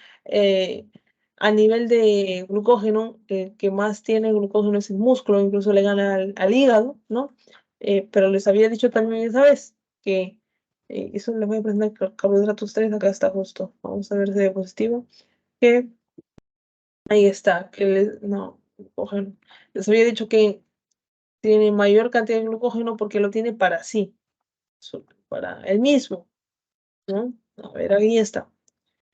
S1: a nivel de glucógeno, el que más tiene glucógeno es el músculo, incluso le gana al hígado, ¿no? Pero les había dicho también esa vez que Eso le voy a prender carbohidratos 3, acá está justo. Vamos a ver ese diapositivo. Que ahí está, no, glucógeno. Les había dicho que tiene mayor cantidad de glucógeno porque lo tiene para sí, para él mismo, ¿no? A ver, ahí está.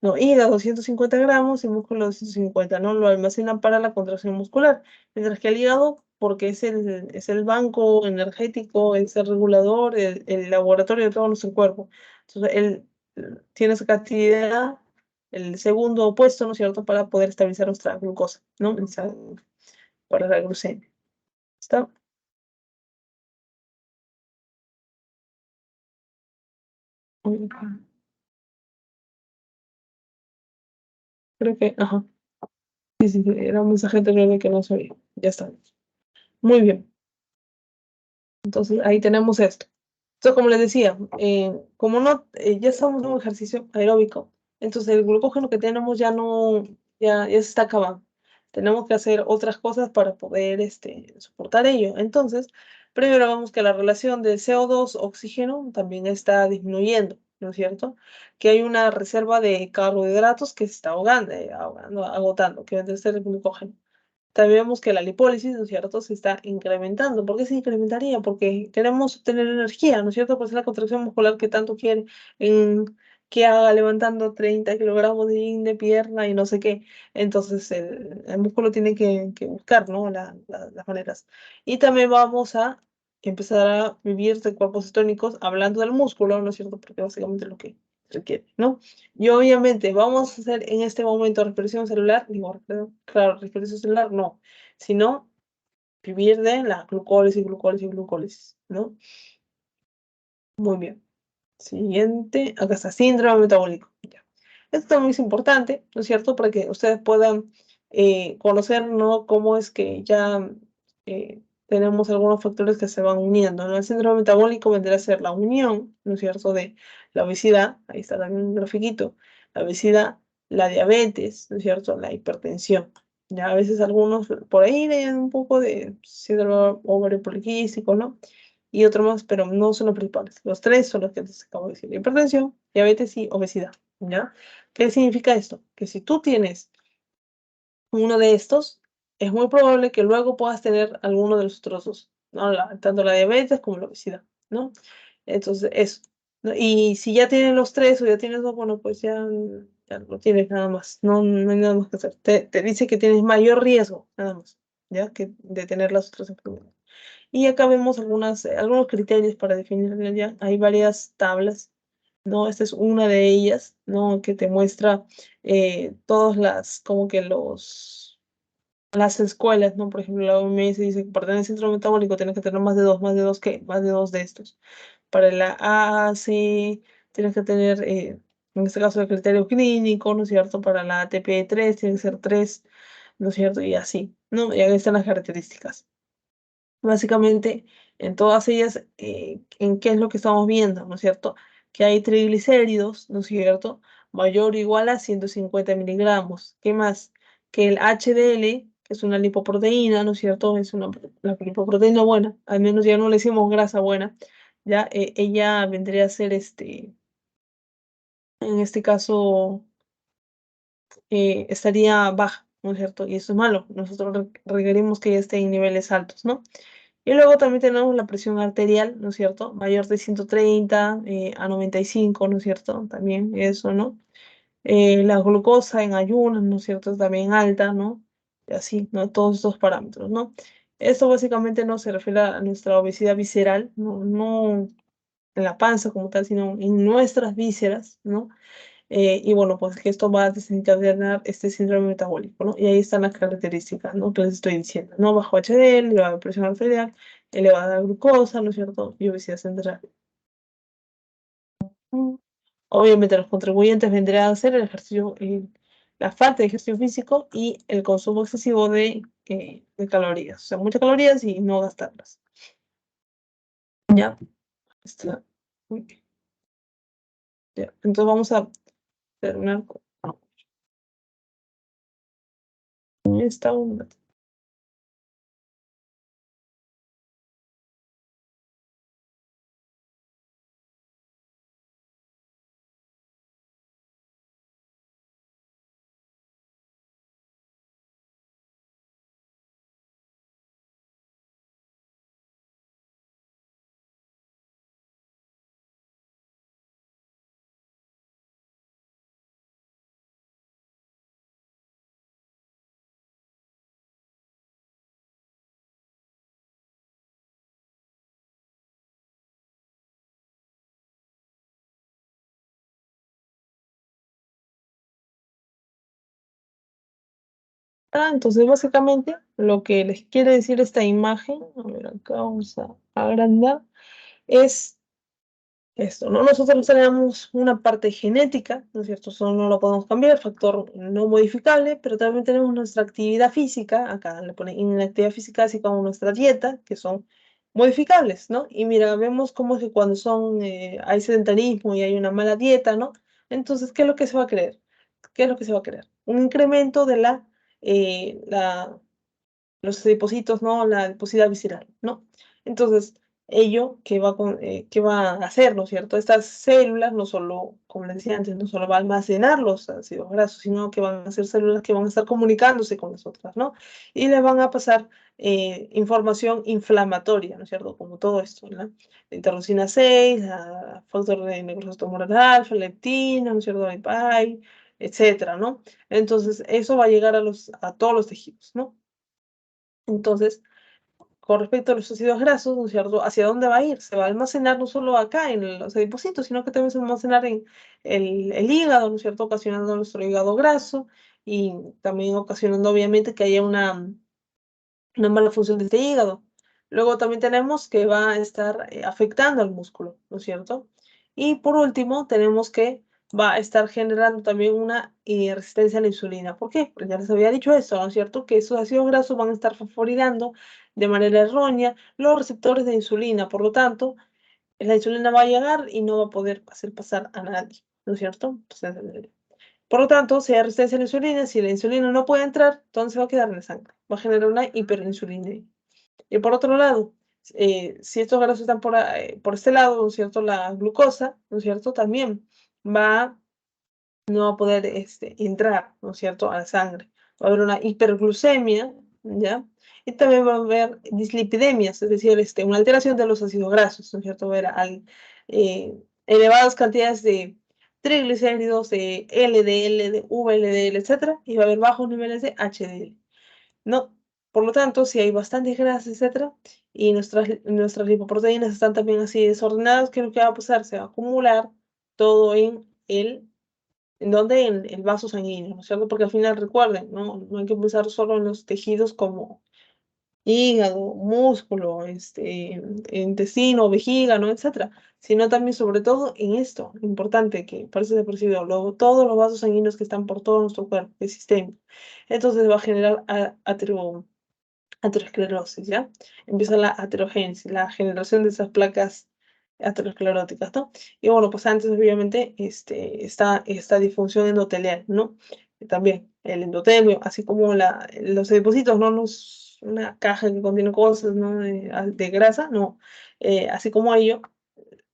S1: No, hígado 250 gramos y músculo 250, ¿no? Lo almacenan para la contracción muscular. Mientras que el hígado, porque es el banco energético, es el regulador, el laboratorio de todo nuestro cuerpo. Entonces, él tiene esa cantidad, el segundo puesto, ¿no es cierto?, para poder estabilizar nuestra glucosa, ¿no? Para la glucemia. ¿Está? Creo que, ajá. Sí, sí, sí, era mucha gente creo que no sabía. Ya está. Muy bien. Entonces, ahí tenemos esto. Entonces, como les decía, como no, ya estamos en un ejercicio aeróbico, entonces el glucógeno que tenemos ya no, ya se está acabando. Tenemos que hacer otras cosas para poder soportar ello. Entonces, primero vemos que la relación de CO2-oxígeno también está disminuyendo, ¿no es cierto? Que hay una reserva de carbohidratos que se está ahogando, agotando, que debe ser el glucógeno. También vemos que la lipólisis, ¿no es cierto?, se está incrementando. ¿Por qué se incrementaría? Porque queremos tener energía, ¿no es cierto? Pues es la contracción muscular que tanto quiere en que haga levantando 30 kilogramos de pierna y no sé qué. Entonces el músculo tiene que buscar, ¿no? Las maneras. Y también vamos a empezar a vivir de cuerpos cetónicos hablando del músculo, ¿no es cierto? Porque básicamente es lo que requiere, ¿no? Y obviamente, vamos a hacer en este momento respiración celular, digo, claro, respiración celular no, sino vivir de la glucólisis, glucólisis, glucólisis, ¿no? Muy bien. Siguiente, acá está, síndrome metabólico. Ya. Esto también es importante, ¿no es cierto? Para que ustedes puedan conocer, ¿no? Cómo es que ya tenemos algunos factores que se van uniendo, ¿no? El síndrome metabólico vendrá a ser la unión, ¿no es cierto?, de la obesidad, ahí está también un grafiquito, la obesidad, la diabetes, ¿no es cierto?, la hipertensión. Ya a veces algunos por ahí leen un poco de síndrome ovario poliquístico, ¿no? Y otro más, pero no son los principales. Los tres son los que les acabo de decir: hipertensión, diabetes y obesidad, ¿ya? ¿Qué significa esto? Que si tú tienes uno de estos, es muy probable que luego puedas tener alguno de los otros dos, ¿no? Tanto la diabetes como la obesidad, ¿no? Entonces, eso, ¿no? Y si ya tienes los tres o ya tienes dos, bueno, pues ya no tienes nada más, no hay nada más que hacer. Te dice que tienes mayor riesgo, nada más, ¿ya? Que de tener las otras enfermedades. Y acá vemos algunos criterios para definirlo ya. Hay varias tablas, ¿no? Esta es una de ellas, ¿no? Que te muestra todas como que las escuelas, ¿no? Por ejemplo, la OMS dice que para tener síndrome metabólico tienes que tener más de dos, ¿qué? Más de dos de estos. Para la AAC tienes que tener, en este caso, el criterio clínico, ¿no es cierto? Para la ATP3 tiene que ser 3, ¿no es cierto? Y así, ¿no? Y ahí están las características. Básicamente, en todas ellas, ¿en qué es lo que estamos viendo, no es cierto? Que hay triglicéridos, ¿no es cierto? Mayor o igual a 150 miligramos. ¿Qué más? Que el HDL, que es una lipoproteína, ¿no es cierto? Es la lipoproteína buena, al menos ya no le decimos grasa buena, ya ella vendría a ser, en este caso, estaría baja, ¿no es cierto? Y eso es malo. Nosotros requerimos que ella esté en niveles altos, ¿no? Y luego también tenemos la presión arterial, ¿no es cierto? Mayor de 130 a 95, ¿no es cierto? También eso, ¿no? La glucosa en ayunas, ¿no es cierto? Es también alta, ¿no? Y así, ¿no? Todos estos parámetros, ¿no? Esto básicamente no se refiere a nuestra obesidad visceral, no en la panza como tal, sino en nuestras vísceras, ¿no? Y bueno, pues que esto va a desencadenar este síndrome metabólico, ¿no? Y ahí están las características, ¿no? Que les estoy diciendo, ¿no? Bajo HDL, elevada presión arterial, elevada glucosa, ¿no es cierto? Y obesidad central. Mm. Obviamente los contribuyentes vendrían a ser el ejercicio, la falta de ejercicio físico y el consumo excesivo de calorías. O sea, muchas calorías y no gastarlas. ¿Ya? Está muy bien. Ya. Entonces vamos a terminar con esta onda. Entonces, básicamente, lo que les quiere decir esta imagen, a ver, acá vamos a agrandar, es esto, ¿no? Nosotros tenemos una parte genética, ¿no es cierto? Eso no lo podemos cambiar, factor no modificable, pero también tenemos nuestra actividad física, acá le ponen inactividad física, así como nuestra dieta, que son modificables, ¿no? Y mira, vemos cómo es que cuando hay sedentarismo y hay una mala dieta, ¿no? Entonces, ¿qué es lo que se va a creer? ¿Qué es lo que se va a crear? Un incremento de los depósitos, ¿no? La adiposidad visceral, ¿no? Entonces, ello ¿qué va a hacer, ¿no es cierto? Estas células no solo, como les decía antes, no solo va a almacenar los ácidos grasos, sino que van a ser células que van a estar comunicándose con las otras, ¿no? Y le van a pasar información inflamatoria, ¿no es cierto? Como todo esto, ¿no? La interleucina 6, factor de necrosis tumoral alfa, leptina, ¿no es cierto? IPI, etcétera, ¿no? Entonces, eso va a llegar a todos los tejidos, ¿no? Entonces, con respecto a los ácidos grasos, ¿no es cierto? ¿Hacia dónde va a ir? Se va a almacenar no solo acá en los adipocitos, sino que también se va a almacenar en el hígado, ¿no es cierto? Ocasionando nuestro hígado graso y también ocasionando obviamente que haya una mala función de este hígado. Luego también tenemos que va a estar afectando al músculo, ¿no es cierto? Y por último, tenemos que va a estar generando también una resistencia a la insulina. ¿Por qué? Porque ya les había dicho eso, ¿no es cierto? Que esos ácidos grasos van a estar fosforilando de manera errónea los receptores de insulina. Por lo tanto, la insulina va a llegar y no va a poder hacer pasar a nadie, ¿no es cierto? Entonces, por lo tanto, si hay resistencia a la insulina, si la insulina no puede entrar, entonces va a quedar en la sangre. Va a generar una hiperinsulinemia. Y por otro lado, si estos grasos están por este lado, ¿no es cierto? La glucosa, ¿no es cierto? También va, no va a poder entrar, ¿no es cierto? A la sangre. Va a haber una hiperglucemia, ¿ya? Y también va a haber dislipidemias, es decir, una alteración de los ácidos grasos, ¿no es cierto? Va a haber elevadas cantidades de triglicéridos, de LDL, de VLDL, etcétera, y va a haber bajos niveles de HDL. No, por lo tanto, si hay bastante grasa, etcétera, y nuestras lipoproteínas están también así desordenadas, ¿qué es lo que va a pasar? Se va a acumular todo ¿en dónde? En el vaso sanguíneo, ¿no es cierto? Porque al final, recuerden, no hay que pensar solo en los tejidos como hígado, músculo, intestino, vejiga, ¿no? Etcétera, sino también, sobre todo, en esto, importante, que parece desapercibido, todos los vasos sanguíneos que están por todo nuestro cuerpo, el sistema. Entonces va a generar aterosclerosis, ¿ya? Empieza la aterogénesis, la generación de esas placas ateroscleróticas, ¿no? Y bueno, pues antes obviamente está esta disfunción endotelial, ¿no? También el endotelio, así como los depósitos, no es una caja que contiene cosas, ¿no? De grasa, no. Así como ello,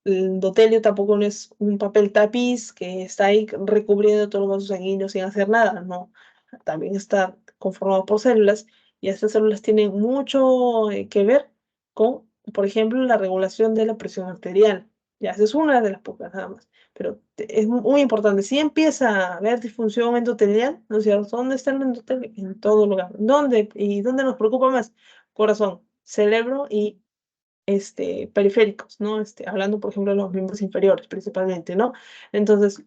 S1: el endotelio tampoco no es un papel tapiz que está ahí recubriendo todos los vasos sanguíneos sin hacer nada, no. También está conformado por células y estas células tienen mucho que ver con, por ejemplo, la regulación de la presión arterial. Ya, esa es una de las pocas nada más, pero es muy importante. Si empieza a haber disfunción endotelial, ¿no es cierto? ¿Dónde está el endotelio? En todo lugar. ¿Dónde? ¿Y dónde nos preocupa más? Corazón, cerebro y periféricos, ¿no? Hablando, por ejemplo, de los miembros inferiores principalmente, ¿no? Entonces,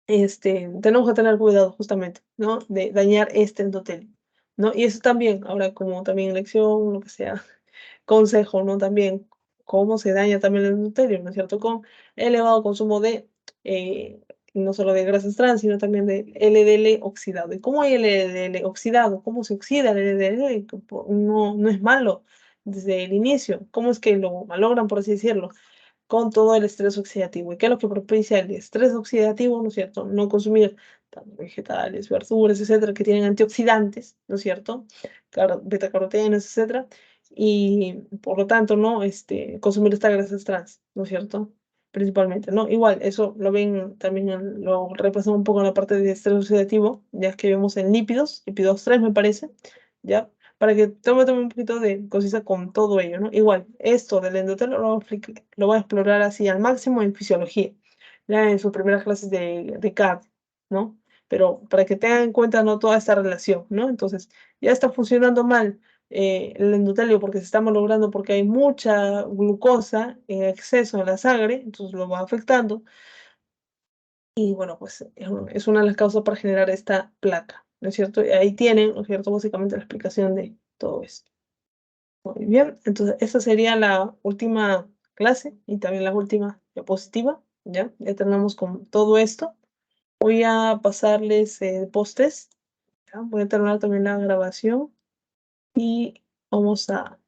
S1: tenemos que tener cuidado justamente, ¿no? De dañar este endotelio, ¿no? Y eso también, ahora como también lección, lo que sea, consejo, ¿no? También cómo se daña también el endotelio, ¿no es cierto? Con elevado consumo eh, no solo de grasas trans, sino también de LDL oxidado. ¿Y cómo hay LDL oxidado? ¿Cómo se oxida el LDL? No es malo desde el inicio. ¿Cómo es que lo malogran, por así decirlo? Con todo el estrés oxidativo. ¿Y qué es lo que propicia el estrés oxidativo? ¿No es cierto? No consumir tanto vegetales, verduras, etcétera, que tienen antioxidantes, ¿no es cierto? Betacarotenas, etcétera. Y por lo tanto, ¿no? Consumir estas grasas trans, ¿no es cierto? Principalmente, ¿no? Igual, eso lo ven también, lo repasan un poco en la parte de estrés oxidativo, ya que vemos en lípidos 3 me parece, ¿ya? Para que tome también un poquito de conciencia con todo ello, ¿no? Igual, esto del endotelio lo voy a explorar así al máximo en fisiología, ya en sus primeras clases de cardio, ¿no? Pero para que tengan en cuenta, ¿no? Toda esta relación, ¿no? Entonces, ya está funcionando mal el endotelio porque se está malogrando porque hay mucha glucosa en exceso en la sangre, entonces lo va afectando y bueno, pues es una de las causas para generar esta placa. ¿no es cierto? Y ahí tienen, ¿no es cierto?, básicamente la explicación de todo esto. Muy bien, entonces esta sería la última clase y también la última diapositiva, ¿ya? Ya terminamos con todo esto. Voy a pasarles el post-test, ¿ya? Voy a terminar también la grabación y vamos a